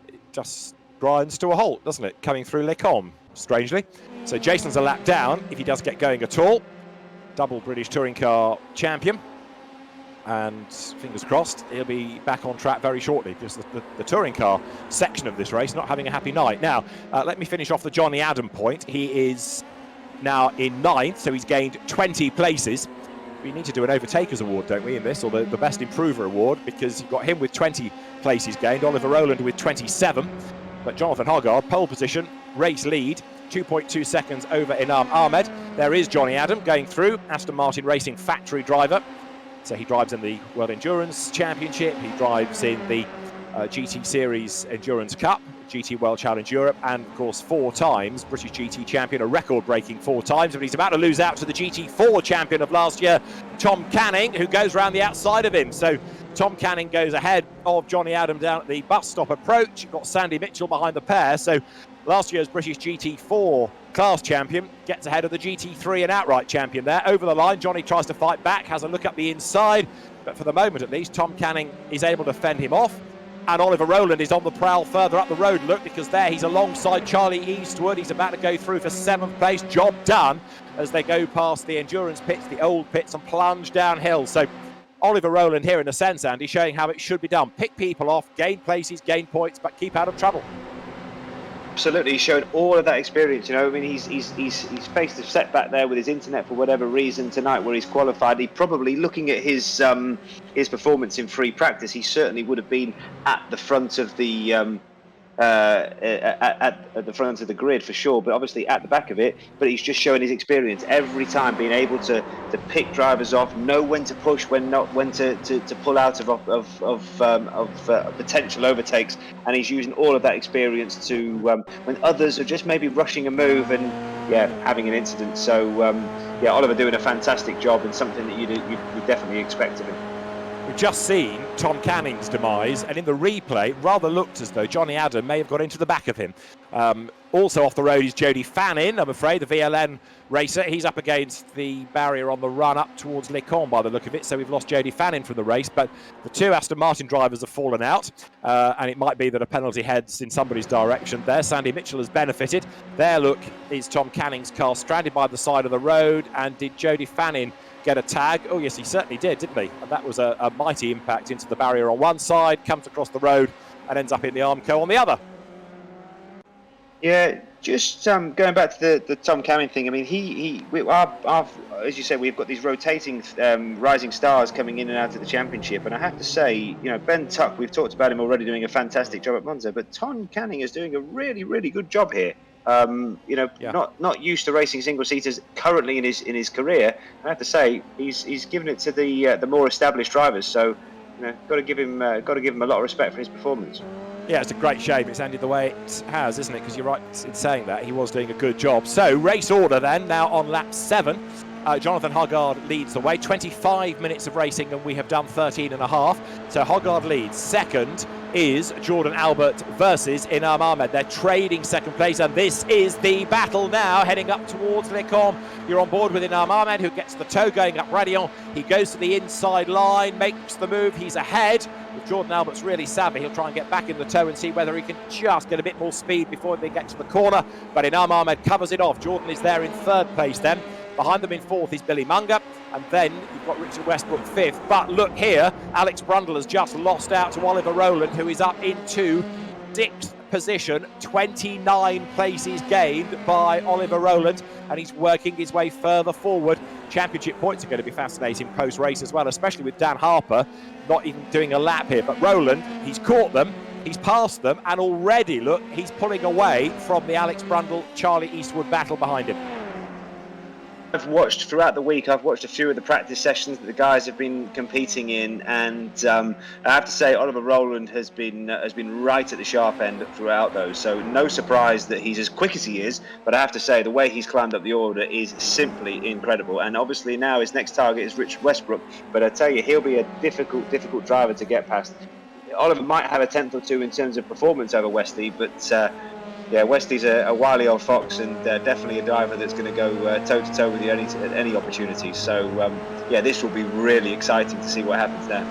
It just grinds to a halt, doesn't it? Coming through Les Combes, strangely. So Jason's a lap down if he does get going at all. Double British touring car champion. And fingers crossed, he'll be back on track very shortly, because the touring car section of this race not having a happy night. Now, let me finish off the Johnny Adam point. He is now in 9th, so he's gained 20 places. We need to do an Overtakers Award, don't we, in this, or the Best Improver Award, because you've got him with 20 places gained, Oliver Rowland with 27, but Jonathan Huggard, pole position, race lead, 2.2 seconds over Inam Ahmed. There is Johnny Adam going through, Aston Martin Racing factory driver. So he drives in the World Endurance Championship, he drives in the GT Series Endurance Cup, GT World Challenge Europe, and of course 4 times British GT champion, a record-breaking 4 times, but he's about to lose out to the GT4 champion of last year, Tom Canning, who goes around the outside of him. So Tom Canning goes ahead of Johnny Adam down at the bus stop approach. You've got Sandy Mitchell behind the pair. So last year's British GT4 class champion gets ahead of the GT3 and outright champion there. Over the line, Johnny tries to fight back, has a look up the inside, but for the moment at least, Tom Canning is able to fend him off. And Oliver Rowland is on the prowl further up the road, look, because there he's alongside Charlie Eastwood. He's about to go through for 7th place. Job done as they go past the endurance pits, the old pits, and plunge downhill. So Oliver Rowland here, in a sense, Andy, showing how it should be done. Pick people off, gain places, gain points, but keep out of trouble. Absolutely, he's shown all of that experience. You know, I mean, he's faced a setback there with his internet for whatever reason tonight, where he's qualified. He probably, looking at his performance in free practice, he certainly would have been at the front of the at the front of the grid for sure, but obviously at the back of it. But he's just showing his experience every time, being able to pick drivers off, know when to push, when to pull out of potential overtakes, and he's using all of that experience to when others are just maybe rushing a move and having an incident. So Oliver doing a fantastic job, and something that you definitely expect of him. We've just seen Tom Canning's demise, and in the replay, rather looked as though Johnny Adam may have got into the back of him. Also off the road is Jody Fannin, I'm afraid, the VLN racer. He's up against the barrier on the run up towards Le Camp by the look of it, so we've lost Jody Fannin from the race, but the two Aston Martin drivers have fallen out, and it might be that a penalty heads in somebody's direction there. Sandy Mitchell has benefited. There, look, is Tom Canning's car stranded by the side of the road, and did Jody Fannin get a tag? Oh yes, he certainly did, didn't he? And that was a mighty impact into the barrier on one side, comes across the road and ends up in the Armco on the other. Yeah, just going back to the Tom Canning thing. I mean, as you said, we've got these rotating rising stars coming in and out of the championship, and I have to say, Ben Tuck, we've talked about him already doing a fantastic job at Monza, but Tom Canning is doing a really, really good job here. Not used to racing single seaters currently in his career. I have to say he's given it to the more established drivers. So got to give him a lot of respect for his performance. Yeah, it's a great shame it's ended the way it has, isn't it? Because you're right in saying that he was doing a good job. So race order then now on lap 7. Jonathan Hoggard leads the way. 25 minutes of racing and we have done 13 and a half. So Hoggard leads. Second is Jordan Albert versus Inam Ahmed. They're trading second place, and this is the battle now heading up towards Le Camp. You're on board with Inam Ahmed, who gets the toe going up Radillon. He goes to the inside line, makes the move. He's ahead. If Jordan Albert's really savvy, he'll try and get back in the toe and see whether he can just get a bit more speed before they get to the corner. But Inam Ahmed covers it off. Jordan is there in third place then. Behind them in fourth is Billy Munger, and then you've got Richard Westbrook fifth. But look here, Alex Brundle has just lost out to Oliver Rowland, who is up into sixth position. 29 places gained by Oliver Rowland, and he's working his way further forward. Championship points are going to be fascinating post-race as well, especially with Dan Harper not even doing a lap here. But Rowland, he's caught them, he's passed them, and already, look, he's pulling away from the Alex Brundle, Charlie Eastwood battle behind him. I've watched throughout the week. I've watched a few of the practice sessions that the guys have been competing in, and I have to say Oliver Rowland has been right at the sharp end throughout those. So no surprise that he's as quick as he is. But I have to say the way he's climbed up the order is simply incredible. And obviously now his next target is Richard Westbrook. But I tell you, he'll be a difficult driver to get past. Oliver might have a tenth or two in terms of performance over Westy, but. Westy's a wily old fox, and definitely a driver that's going to go toe-to-toe with you at any opportunity. So, this will be really exciting to see what happens there.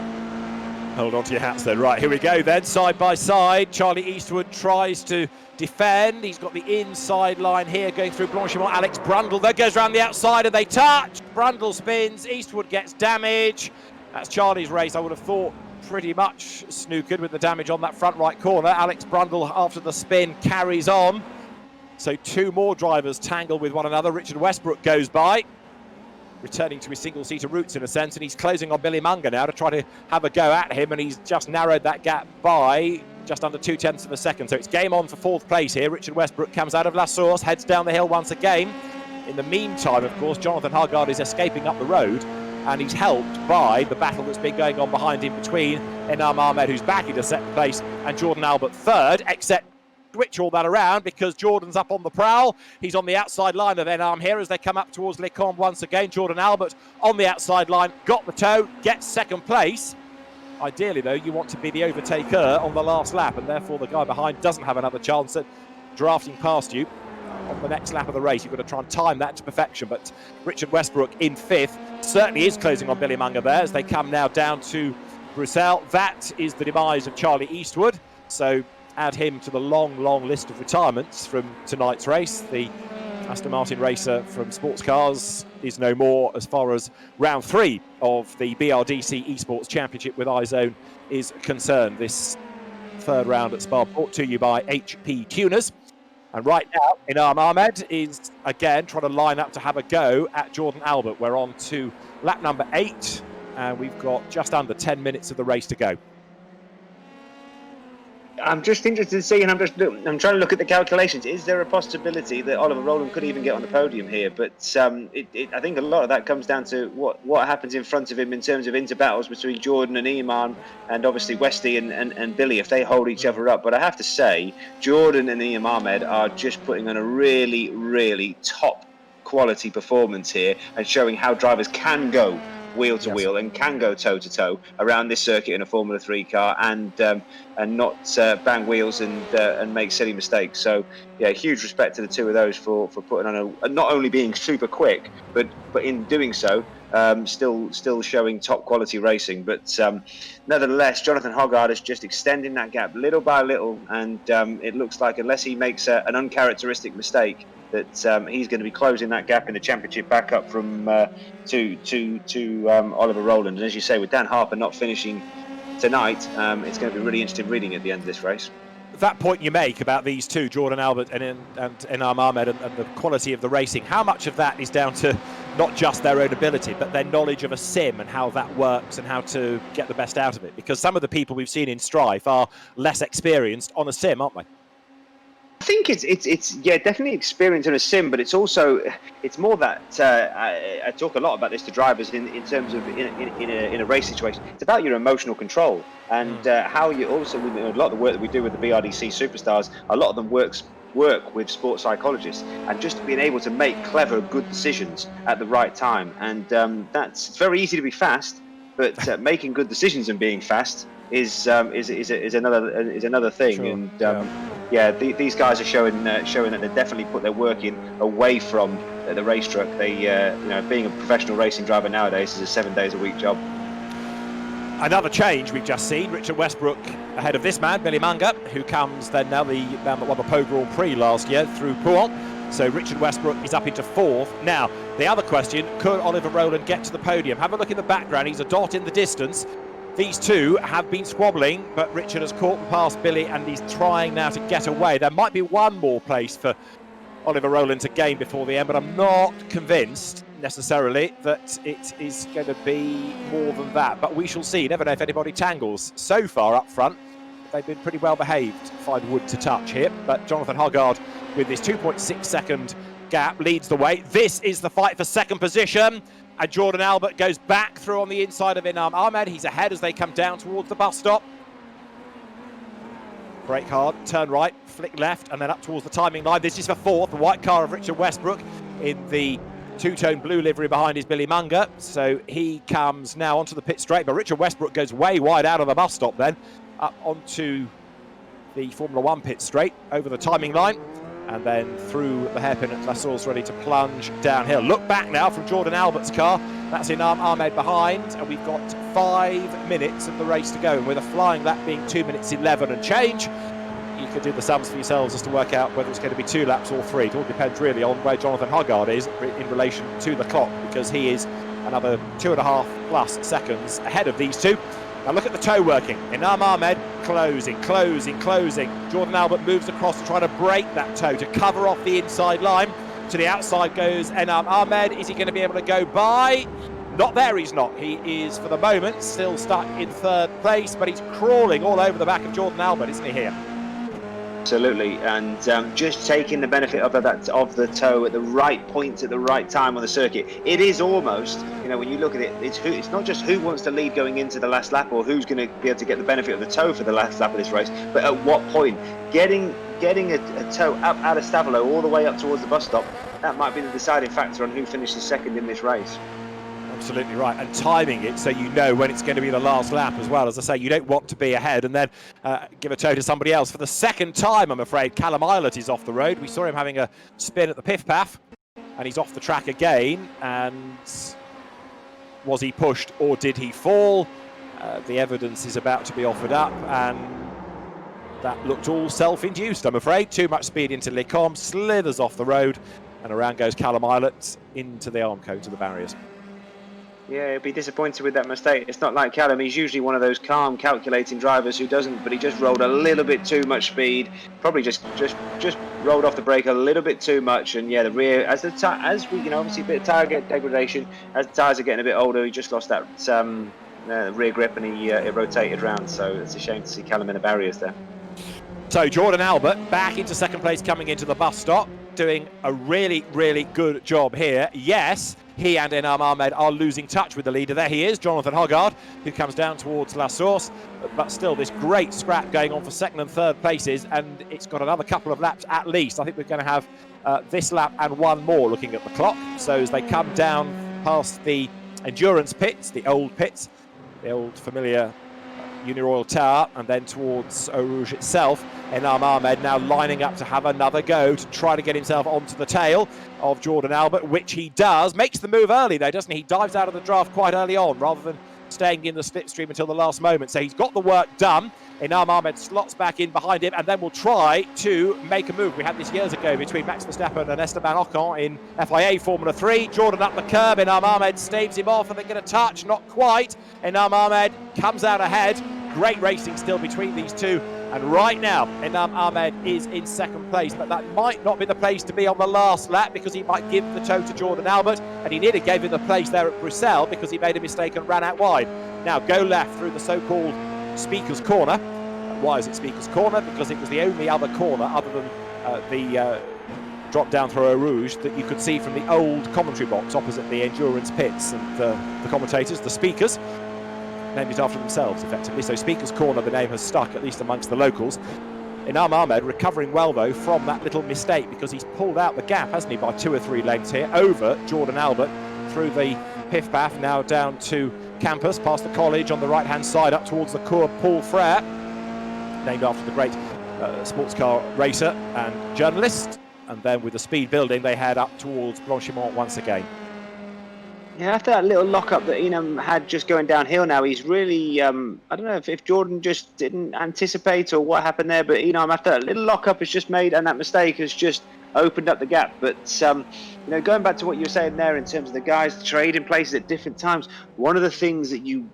Hold on to your hats then. Right, here we go then, side by side. Charlie Eastwood tries to defend. He's got the inside line here going through Blanchimont. Alex Brundle there goes around the outside and they touch. Brundle spins, Eastwood gets damage. That's Charlie's race, I would have thought. Pretty much snookered with the damage on that front right corner. Alex Brundle, after the spin, carries on. So two more drivers tangle with one another. Richard Westbrook goes by, returning to his single-seater roots in a sense, and he's closing on Billy Munger now to try to have a go at him, and he's just narrowed that gap by just under 0.2 of a second. So it's game on for fourth place here. Richard Westbrook comes out of La Source, heads down the hill once again. In the meantime, of course, Jonathan Hoggard is escaping up the road, and he's helped by the battle that's been going on behind him between Inam Ahmed, who's back into second place, and Jordan Albert third, except switch all that around because Jordan's up on the prowl. He's on the outside line of Inam here as they come up towards Le Camp once again. Jordan Albert on the outside line, got the toe, gets second place. Ideally, though, you want to be the overtaker on the last lap, and therefore the guy behind doesn't have another chance at drafting past you on the next lap of the race. You've got to try and time that to perfection. But Richard Westbrook in fifth certainly is closing on Billy Munger there as they come now down to Bruxelles. That is the demise of Charlie Eastwood. So add him to the long list of retirements from tonight's race. The Aston Martin racer from Sports Cars is no more as far as round 3 of the BRDC ESports Championship with iZone is concerned. This third round at Spa brought to you by HP Tuners. And right now, Inam Ahmed is again trying to line up to have a go at Jordan Albert. We're on to lap number 8, and we've got just under 10 minutes of the race to go. I'm just interested to see, and I'm trying to look at the calculations. Is there a possibility that Oliver Rowland could even get on the podium here? But I think a lot of that comes down to what happens in front of him in terms of inter-battles between Jordan and Iman, and obviously Westy and Billy, if they hold each other up. But I have to say, Jordan and Ian Ahmed are just putting on a really, really top quality performance here, and showing how drivers can go wheel to wheel and can go toe to toe around this circuit in a Formula 3 car, and not bang wheels and make silly mistakes. So yeah, huge respect to the two of those for putting on not only being super quick, but in doing so still showing top quality racing. But nevertheless, Jonathan Hoggard is just extending that gap little by little, and it looks like, unless he makes an uncharacteristic mistake, that he's going to be closing that gap in the championship back up from to Oliver Rowland. And as you say, with Dan Harper not finishing tonight, it's going to be really interesting reading at the end of this race. That point you make about these two, Jordan Albert and Enam Ahmed, and the quality of the racing, how much of that is down to not just their own ability, but their knowledge of a sim and how that works and how to get the best out of it? Because some of the people we've seen in Strife are less experienced on a sim, aren't they? I think it's yeah, definitely experience in a sim, but it's more that I talk a lot about this to drivers in terms of in a race situation. It's about your emotional control, and how you also, a lot of the work that we do with the BRDC superstars, a lot of them work with sports psychologists, and just being able to make clever, good decisions at the right time. And it's very easy to be fast, but making good decisions and being fast is another thing. Sure. And these guys are showing that they definitely put their work in away from the race truck. They being a professional racing driver nowadays is a 7 days a week job. Another change we've just seen: Richard Westbrook ahead of this man, Billy Munger, who comes then now the man that won the Pau Grand Prix last year through Pouhon. So Richard Westbrook is up into fourth. Now, the other question, could Oliver Rowland get to the podium? Have a look in the background, he's a dot in the distance. These two have been squabbling, but Richard has caught and passed Billy, and he's trying now to get away. There might be one more place for Oliver Rowland to gain before the end, but I'm not convinced necessarily that it is going to be more than that. But we shall see. Never know if anybody tangles. So far up front, they've been pretty well behaved. Find wood to touch here. But Jonathan Hoggard, with his 2.6 second gap, leads the way. This is the fight for second position. And Jordan Albert goes back through on the inside of Enam Ahmed. He's ahead as they come down towards the bus stop. Brake hard, turn right, flick left, and then up towards the timing line. This is for fourth, the white car of Richard Westbrook in the two-tone blue livery behind is Billy Munger. So he comes now onto the pit straight, but Richard Westbrook goes way wide out of the bus stop then, up onto the Formula 1 pit straight, over the timing line, and then through the hairpin at Lassour's, ready to plunge downhill. Look back now from Jordan Albert's car. That's Enam Ahmed behind, and we've got 5 minutes of the race to go. And with a flying lap being 2 minutes 11 and change, you can do the sums for yourselves as to work out whether it's going to be 2 laps or 3. It all depends really on where Jonathan Hoggard is in relation to the clock, because he is another 2.5 plus seconds ahead of these two. Now look at the toe working. Enam Ahmed closing. Jordan Albert moves across to try to break that toe, to cover off the inside line. To the outside goes Enam Ahmed. Is he going to be able to go by? Not there, he's not. He is, for the moment, still stuck in third place, but he's crawling all over the back of Jordan Albert, isn't he, here? Absolutely, and just taking the benefit of the toe at the right point at the right time on the circuit. It is almost, when you look at it, it's not just who wants to lead going into the last lap or who's going to be able to get the benefit of the toe for the last lap of this race, but at what point. Getting a toe up out of Stavolo all the way up towards the bus stop, that might be the deciding factor on who finishes second in this race. Absolutely right, and timing it so you know when it's going to be the last lap as well. As I say, you don't want to be ahead and then give a toe to somebody else. For the second time, I'm afraid, Callum Eilert is off the road. We saw him having a spin at the Piff Paff, and he's off the track again. And was he pushed or did he fall? The evidence is about to be offered up, and that looked all self-induced, I'm afraid. Too much speed into Lecombe, slithers off the road, and around goes Callum Eilert into the arm cone, to the barriers. Yeah, he'll be disappointed with that mistake. It's not like Callum. He's usually one of those calm, calculating drivers who doesn't, but he just rolled a little bit too much speed. Probably just rolled off the brake a little bit too much. And yeah, the rear, as we, obviously a bit of tyre degradation. As the tyres are getting a bit older, he just lost that rear grip, and he rotated round. So it's a shame to see Callum in the barriers there. So Jordan Albert back into second place coming into the bus stop, doing a really, really good job here. Yes, he and Enam Ahmed are losing touch with the leader. There he is, Jonathan Hoggard, who comes down towards La Source. But still, this great scrap going on for second and third places, and it's got another couple of laps at least. I think we're going to have this lap and one more looking at the clock. So as they come down past the endurance pits, the old familiar Uniroyal Tower, and then towards Eau Rouge itself, Enam Ahmed now lining up to have another go to try to get himself onto the tail of Jordan Albert, which he does. Makes the move early though, doesn't he? He dives out of the draft quite early on rather than staying in the slipstream until the last moment. So he's got the work done. Enam Ahmed slots back in behind him and then will try to make a move. We had this years ago between Max Verstappen and Esteban Ocon in FIA Formula 3. Jordan up the curb, Enam Ahmed staves him off and they get a touch, not quite. Enam Ahmed comes out ahead. Great racing still between these two. And right now, Enam Ahmed is in second place, but that might not be the place to be on the last lap because he might give the toe to Jordan Albert, and he nearly gave him the place there at Bruxelles because he made a mistake and ran out wide. Now go left through the so-called Speaker's Corner. Why is it Speaker's Corner? Because it was the only other corner other than the drop down through Eau Rouge that you could see from the old commentary box opposite the endurance pits, and the commentators, the speakers, named it after themselves effectively. So Speaker's Corner, the name has stuck at least amongst the locals. Enam Ahmed recovering well though from that little mistake because he's pulled out the gap, hasn't he, by 2 or 3 lengths here over Jordan Albert through the Piff Path, now down to campus past the college on the right hand side up towards the Cours Paul Frere, named after the great sports car racer and journalist. And then with the speed building they head up towards Blanchimont once again. Yeah, after that little lock-up that Enam had just going downhill now, he's really, I don't know if Jordan just didn't anticipate or what happened there, but Enam, after that little lock-up has just made, and that mistake has just opened up the gap. But, you know, going back to what you were saying there in terms of the guys trading places at different times, one of the things that you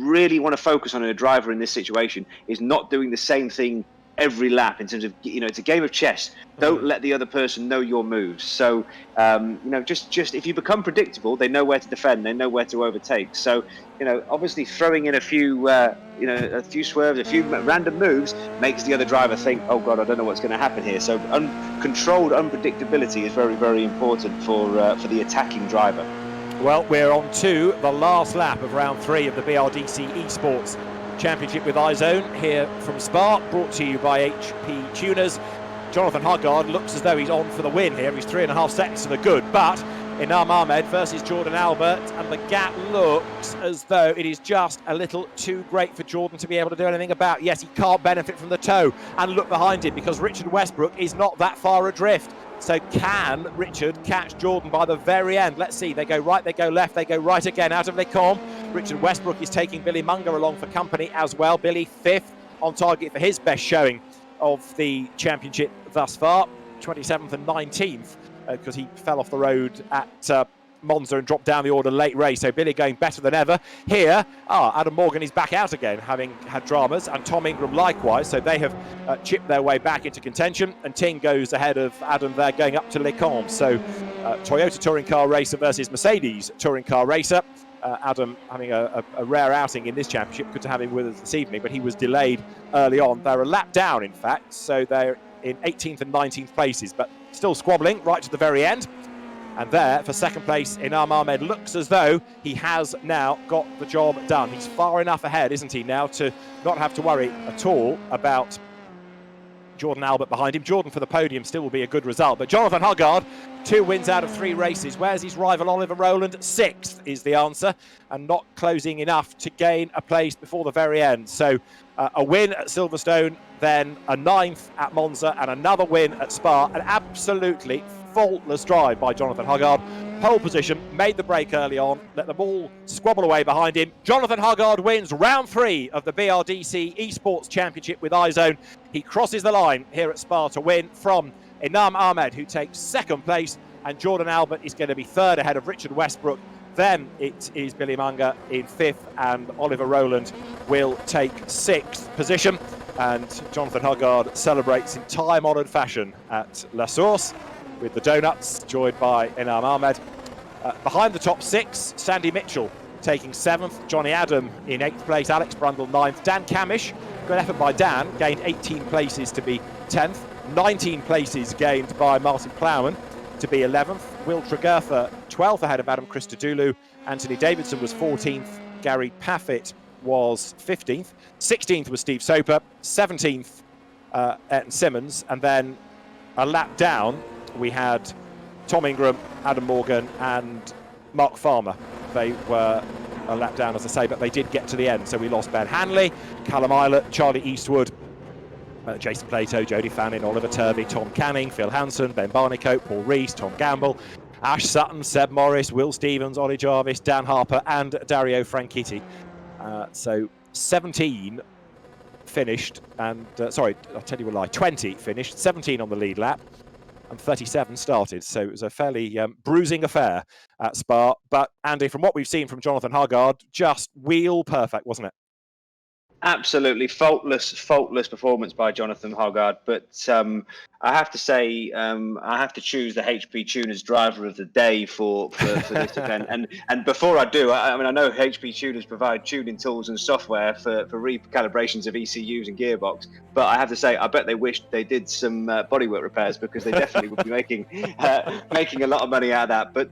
really want to focus on in a driver in this situation is not doing the same thing every lap. In terms of, you know, it's a game of chess. Don't let the other person know your moves. So, you know, just if you become predictable, they know where to defend, they know where to overtake. So, you know, obviously throwing in a few, you know, a few swerves, a few random moves makes the other driver think, oh God, I don't know what's going to happen here. So controlled unpredictability is very, very important for the attacking driver. Well, we're on to the last lap of round 3 of the BRDC ESports Championship with iZone here from Spa, brought to you by HP Tuners. Jonathan Hoggard looks as though he's on for the win here. He's 3.5 seconds to the good, but Enam Ahmed versus Jordan Albert, and the gap looks as though it is just a little too great for Jordan to be able to do anything about. Yes, he can't benefit from the toe, and look behind him because Richard Westbrook is not that far adrift. So can Richard catch Jordan by the very end? Let's see. They go right, they go left, they go right again out of Les Combes. Richard Westbrook is taking Billy Munger along for company as well. Billy 5th on target for his best showing of the championship thus far. 27th and 19th because he fell off the road at Monza and dropped down the order late race. So Billy going better than ever. Here, Adam Morgan is back out again, having had dramas, and Tom Ingram likewise. So they have chipped their way back into contention, and Ting goes ahead of Adam there, going up to Les Combes. So Toyota Touring Car Racer versus Mercedes Touring Car Racer. Adam having a rare outing in this championship. Good to have him with us this evening, but he was delayed early on. They're a lap down, in fact, so they're in 18th and 19th places, but still squabbling right to the very end. And there, for second place, Enam Ahmed looks as though he has now got the job done. He's far enough ahead, isn't he, now to not have to worry at all about Jordan Albert behind him. Jordan for the podium still will be a good result. But Jonathan Hoggard, 2 wins out of 3 races. Where's his rival Oliver Rowland? 6th is the answer, and not closing enough to gain a place before the very end. So a win at Silverstone, then a 9th at Monza, and another win at Spa. An absolutely faultless drive by Jonathan Hoggard. Pole position, made the break early on, let the ball squabble away behind him. Jonathan Hoggard wins round 3 of the BRDC Esports Championship with iZone. He crosses the line here at Spa to win from Enam Ahmed, who takes 2nd place, and Jordan Albert is going to be 3rd ahead of Richard Westbrook. Then it is Billy Munger in 5th, and Oliver Rowland will take 6th position. And Jonathan Hoggard celebrates in time-honoured fashion at La Source with the donuts, joined by Enam Ahmed. Behind the top 6, Sandy Mitchell taking 7th, Johnny Adam in 8th place, Alex Brundle 9th, Dan Camish good effort by Dan, gained 18 places to be 10th, 19 places gained by Martin Plowman to be 11th, Will Tregertha 12th ahead of Adam Christodoulou, Anthony Davidson was 14th, Gary Paffett was 15th, 16th was Steve Soper, 17th Ayrton Simmons, and then a lap down we had Tom Ingram, Adam Morgan and Mark Farmer. They were a lap down, as I say, but they did get to the end. So we lost Ben Hanley, Callum Eilert, Charlie Eastwood, Jason Plato, Jodie Fannin, Oliver Turvey, Tom Canning, Phil Hanson, Ben Barnicoat, Paul Rees, Tom Gamble, Ash Sutton, Seb Morris, Will Stevens, Ollie Jarvis, Dan Harper and Dario Franchitti. So 17 finished, and sorry, I'll tell you a lie, 20 finished, 17 on the lead lap, and 37 started. So it was a fairly bruising affair at Spa. But Andy, from what we've seen from Jonathan Hargaard, just wheel perfect, wasn't it? Absolutely faultless performance by Jonathan Hargaard. But I have to say, I have to choose the HP Tuners driver of the day for this event. And before I do, I mean, I know HP Tuners provide tuning tools and software for recalibrations of ECUs and gearbox. But I have to say, I bet they wished they did some bodywork repairs, because they definitely would be making a lot of money out of that. But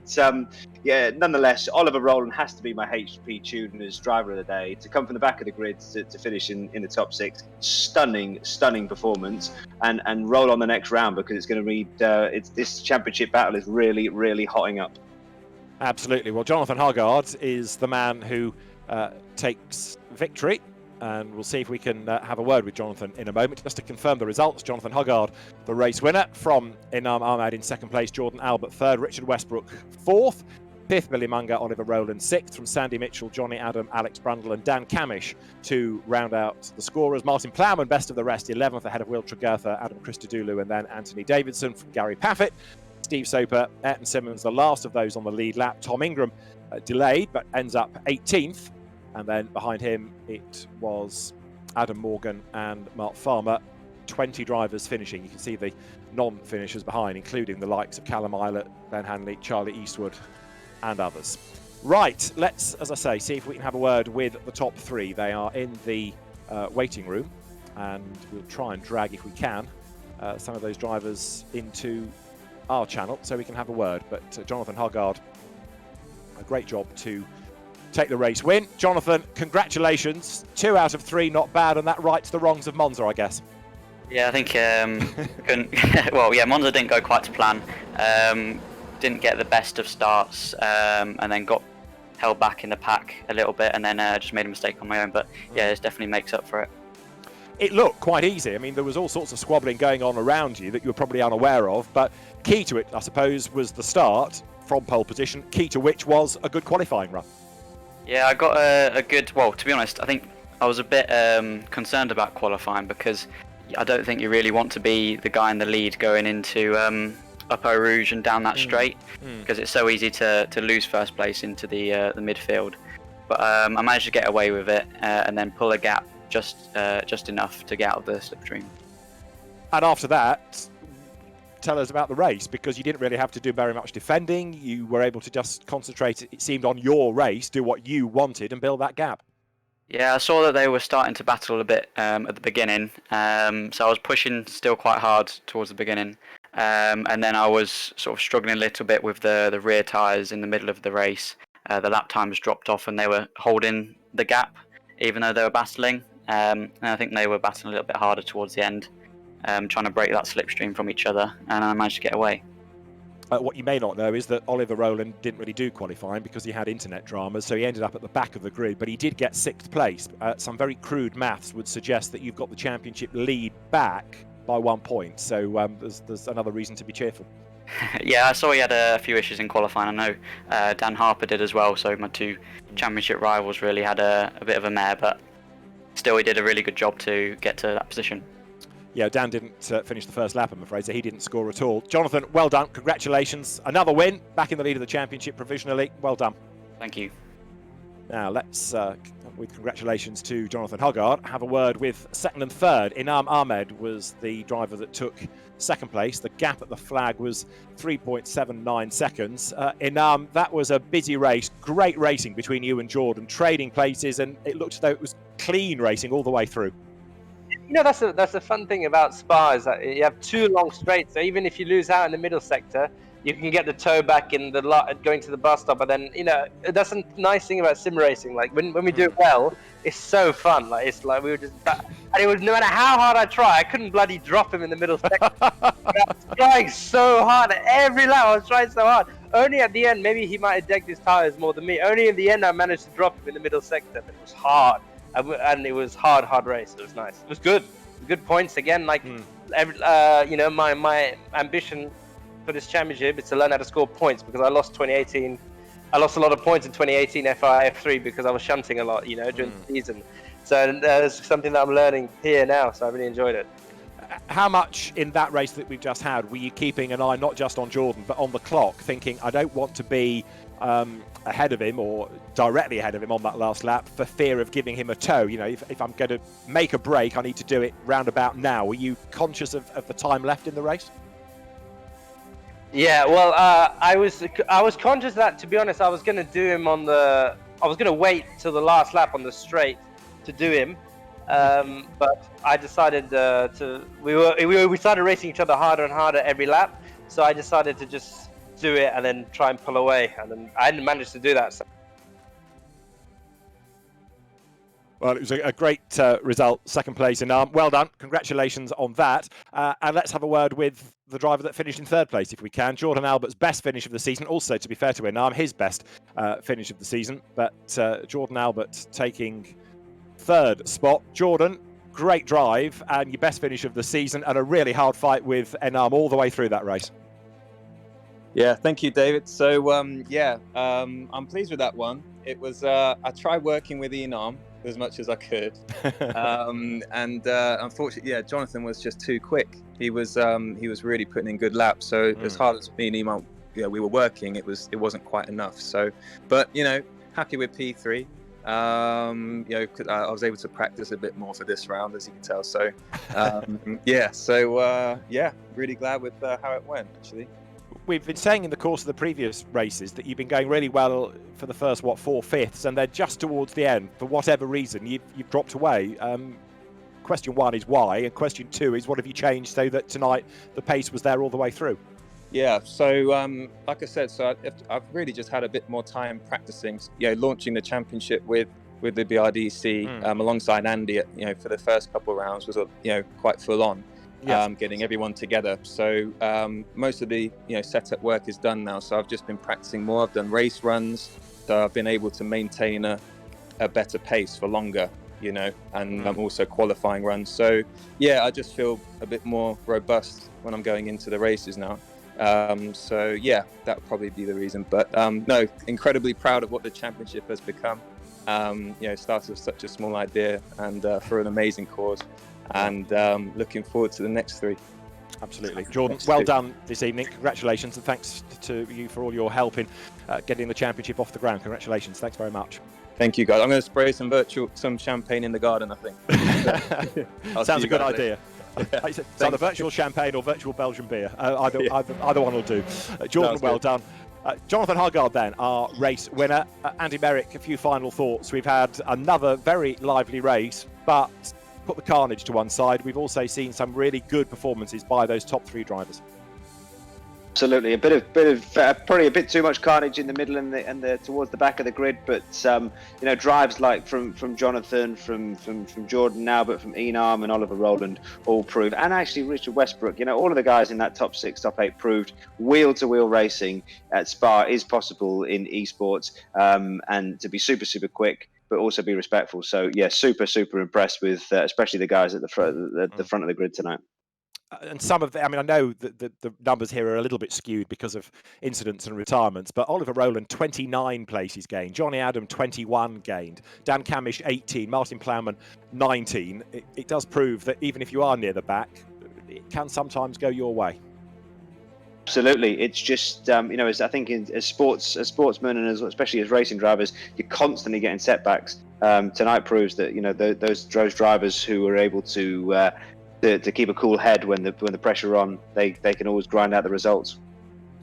yeah, nonetheless, Oliver Rowland has to be my HP Tuners driver of the day. To come from the back of the grid to finish in the top 6, stunning performance, and roll on the next round, because it's going to be this championship battle is really hotting up. Absolutely. Well, Jonathan Hargaard is the man who takes victory, and we'll see if we can have a word with Jonathan in a moment. Just to confirm the results, Jonathan Hargaard, the race winner, from Inam Ahmad in 2nd place, Jordan Albert 3rd, Richard Westbrook 4th, 5th Billy Munger, Oliver Rowland 6th, from Sandy Mitchell, Johnny Adam, Alex Brundle and Dan Camish to round out the scorers. Martin Plowman, best of the rest, 11th ahead of Will Tregertha, Adam Christodoulou and then Anthony Davidson, from Gary Paffett, Steve Soper, Ayrton Simmons, the last of those on the lead lap. Tom Ingram delayed but ends up 18th, and then behind him it was Adam Morgan and Mark Farmer. 20 drivers finishing. You can see the non-finishers behind, including the likes of Callum Eilert, Ben Hanley, Charlie Eastwood and others. Right, let's, as I say, see if we can have a word with the top 3. They are in the waiting room, and we'll try and drag, if we can, some of those drivers into our channel so we can have a word. But Jonathan Hargaard, a great job to take the race win. Jonathan, congratulations. 2 out of 3, not bad, and that rights the wrongs of Monza, I guess. Yeah, I think well, yeah, Monza didn't go quite to plan. Didn't get the best of starts, and then got held back in the pack a little bit, and then just made a mistake on my own. But yeah, it definitely makes up for it. It looked quite easy. I mean, there was all sorts of squabbling going on around you that you were probably unaware of, but key to it, I suppose, was the start from pole position, key to which was a good qualifying run. Yeah, I got a good, well, to be honest, I think I was a bit concerned about qualifying, because I don't think you really want to be the guy in the lead going into up Eau Rouge and down that straight, because it's so easy to lose first place into the midfield. But I managed to get away with it and then pull a gap just enough to get out of the slipstream. And after that, tell us about the race, because you didn't really have to do very much defending. You were able to just concentrate, it seemed, on your race, do what you wanted and build that gap. Yeah, I saw that they were starting to battle a bit at the beginning, so I was pushing still quite hard towards the beginning, and then I was sort of struggling a little bit with the rear tyres in the middle of the race. The lap times dropped off and they were holding the gap, even though they were battling, and I think they were battling a little bit harder towards the end, trying to break that slipstream from each other, and I managed to get away. What you may not know is that Oliver Rowland didn't really do qualifying because he had internet dramas, so he ended up at the back of the grid, but he did get 6th place. Some very crude maths would suggest that you've got the championship lead back by 1 point, so there's another reason to be cheerful. Yeah, I saw he had a few issues in qualifying. I know Dan Harper did as well, so my 2 championship rivals really had a bit of a mare, but still he did a really good job to get to that position. Yeah, Dan didn't finish the first lap, I'm afraid, so he didn't score at all. Jonathan, well done. Congratulations. Another win, back in the lead of the championship provisionally. Well done. Thank you. Now, let's, with congratulations to Jonathan Hargaard, have a word with 2nd and 3rd. Inam Ahmed was the driver that took 2nd place. The gap at the flag was 3.79 seconds. Inam, that was a busy race. Great racing between you and Jordan, trading places, and it looked as though it was clean racing all the way through. that's the fun thing about Spa is that you have 2 long straights. So even if you lose out in the middle sector, you can get the toe back in the lot going to the bus stop. And then that's a nice thing about sim racing. Like when we do it well, it's so fun. Like it's like we were just, and it was no matter how hard I try, I couldn't bloody drop him in the middle sector. I was trying so hard at every lap. I was trying so hard. Only at the end, maybe he might have decked his tires more than me. Only in the end, I managed to drop him in the middle sector, but it was hard. And it was hard race. It was nice. It was good. Good points again. Like my ambition for this championship is to learn how to score points, because I lost 2018. I lost a lot of points in 2018 FI F3 because I was shunting a lot, during the season. So it's something that I'm learning here now. So I really enjoyed it. How much in that race that we've just had were you keeping an eye not just on Jordan but on the clock, thinking I don't want to be ahead of him or directly ahead of him on that last lap for fear of giving him a tow? If I'm going to make a break, I need to do it round about now. Were you conscious of the time left in the race? Yeah, well, I was conscious that, to be honest, I was going to wait till the last lap on the straight to do him. But I decided we started racing each other harder and harder every lap. So I decided to just do it and then try and pull away. And then I didn't manage to do that. So. Well, it was a great result, second place in well done. Congratulations on that. And let's have a word with the driver that finished in third place, if we can. Jordan Albert's best finish of the season. Also, to be fair to Inam, his best finish of the season. But Jordan Albert taking third spot. Jordan, great drive and your best finish of the season, and a really hard fight with Enam all the way through that race. Yeah, thank you, David. So, I'm pleased with that one. It was, I tried working with Enam as much as I could. Unfortunately, Jonathan was just too quick. He was really putting in good laps. So as hard as me and Enam, we were working, it wasn't quite enough. So, but, happy with P3. I was able to practice a bit more for this round, as you can tell. So, really glad with how it went, actually. We've been saying in the course of the previous races that you've been going really well for the first, 4/5, and then just towards the end, for whatever reason, you've dropped away. Question 1 is why, and question 2 is what have you changed so that tonight the pace was there all the way through? Yeah, so like I said, I've really just had a bit more time practicing, launching the championship with the BRDC alongside Andy, for the first couple of rounds was, quite full on. Yes. Getting everyone together. So most of the setup work is done now. So I've just been practicing more. I've done race runs, so I've been able to maintain a better pace for longer, and I'm also qualifying runs. So I just feel a bit more robust when I'm going into the races now. That would probably be the reason. But no, incredibly proud of what the championship has become. Started with such a small idea and for an amazing cause. And looking forward to the next 3. Absolutely. Jordan, well done this evening. Congratulations, and thanks to you for all your help in getting the championship off the ground. Congratulations. Thanks very much. Thank you, guys. I'm going to spray some champagne in the garden, I think. Sounds a good idea. It's either virtual champagne or virtual Belgian beer. Either one will do. Jordan, well done. Jonathan Hargaard then, our race winner. Andy Merrick, a few final thoughts. We've had another very lively race, but put the carnage to one side, we've also seen some really good performances by those top 3 drivers. Absolutely, a bit of probably a bit too much carnage in the middle and the towards the back of the grid, but drives like from Jonathan, from Jordan now, but from Enam and Oliver Rowland all proved, and actually Richard Westbrook, all of the guys in that top 6, top 8 proved wheel-to-wheel racing at Spa is possible in esports, and to be super quick, but also be respectful. So super impressed with especially the guys at the front of the grid tonight. And some of I know that the numbers here are a little bit skewed because of incidents and retirements, but Oliver Rowland, 29 places gained. Johnny Adam, 21 gained. Dan Camish, 18. Martin Plowman, 19. It does prove that even if you are near the back, it can sometimes go your way. Absolutely, it's just as I think as sportsmen and especially as racing drivers, you're constantly getting setbacks. Tonight proves that those drivers who are able to keep a cool head when the pressure on, they can always grind out the results.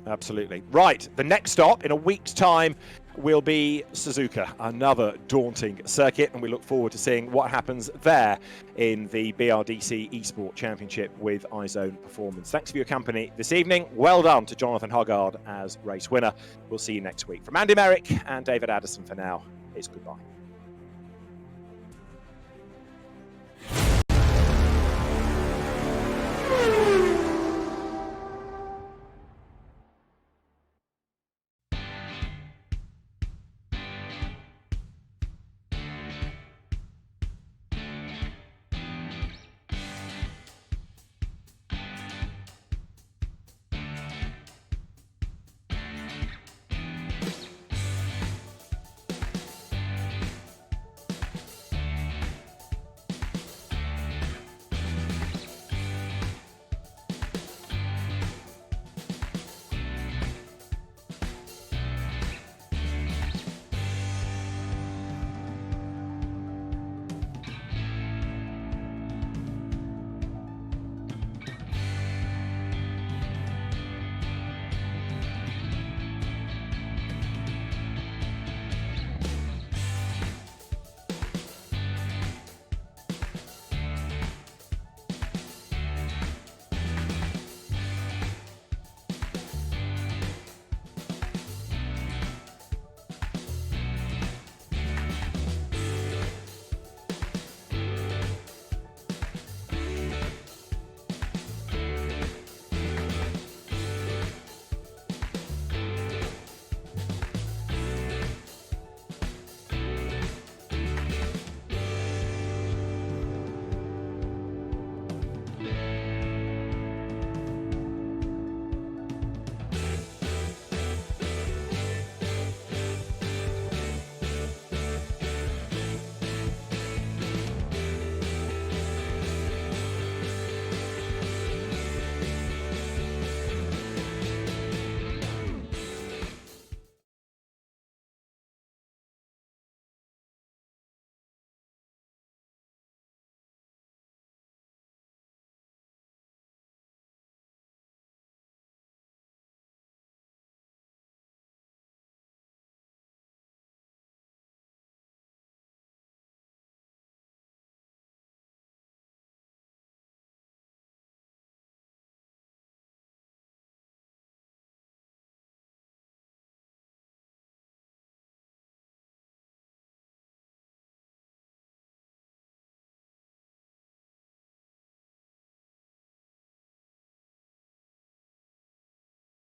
Absolutely. Right, the next stop in a week's time will be Suzuka, another daunting circuit, and we look forward to seeing what happens there in the BRDC eSports Championship with iZone Performance. Thanks for your company this evening. Well done to Jonathan Hoggard as race winner. We'll see you next week. From Andy Merrick and David Addison for now, it's goodbye.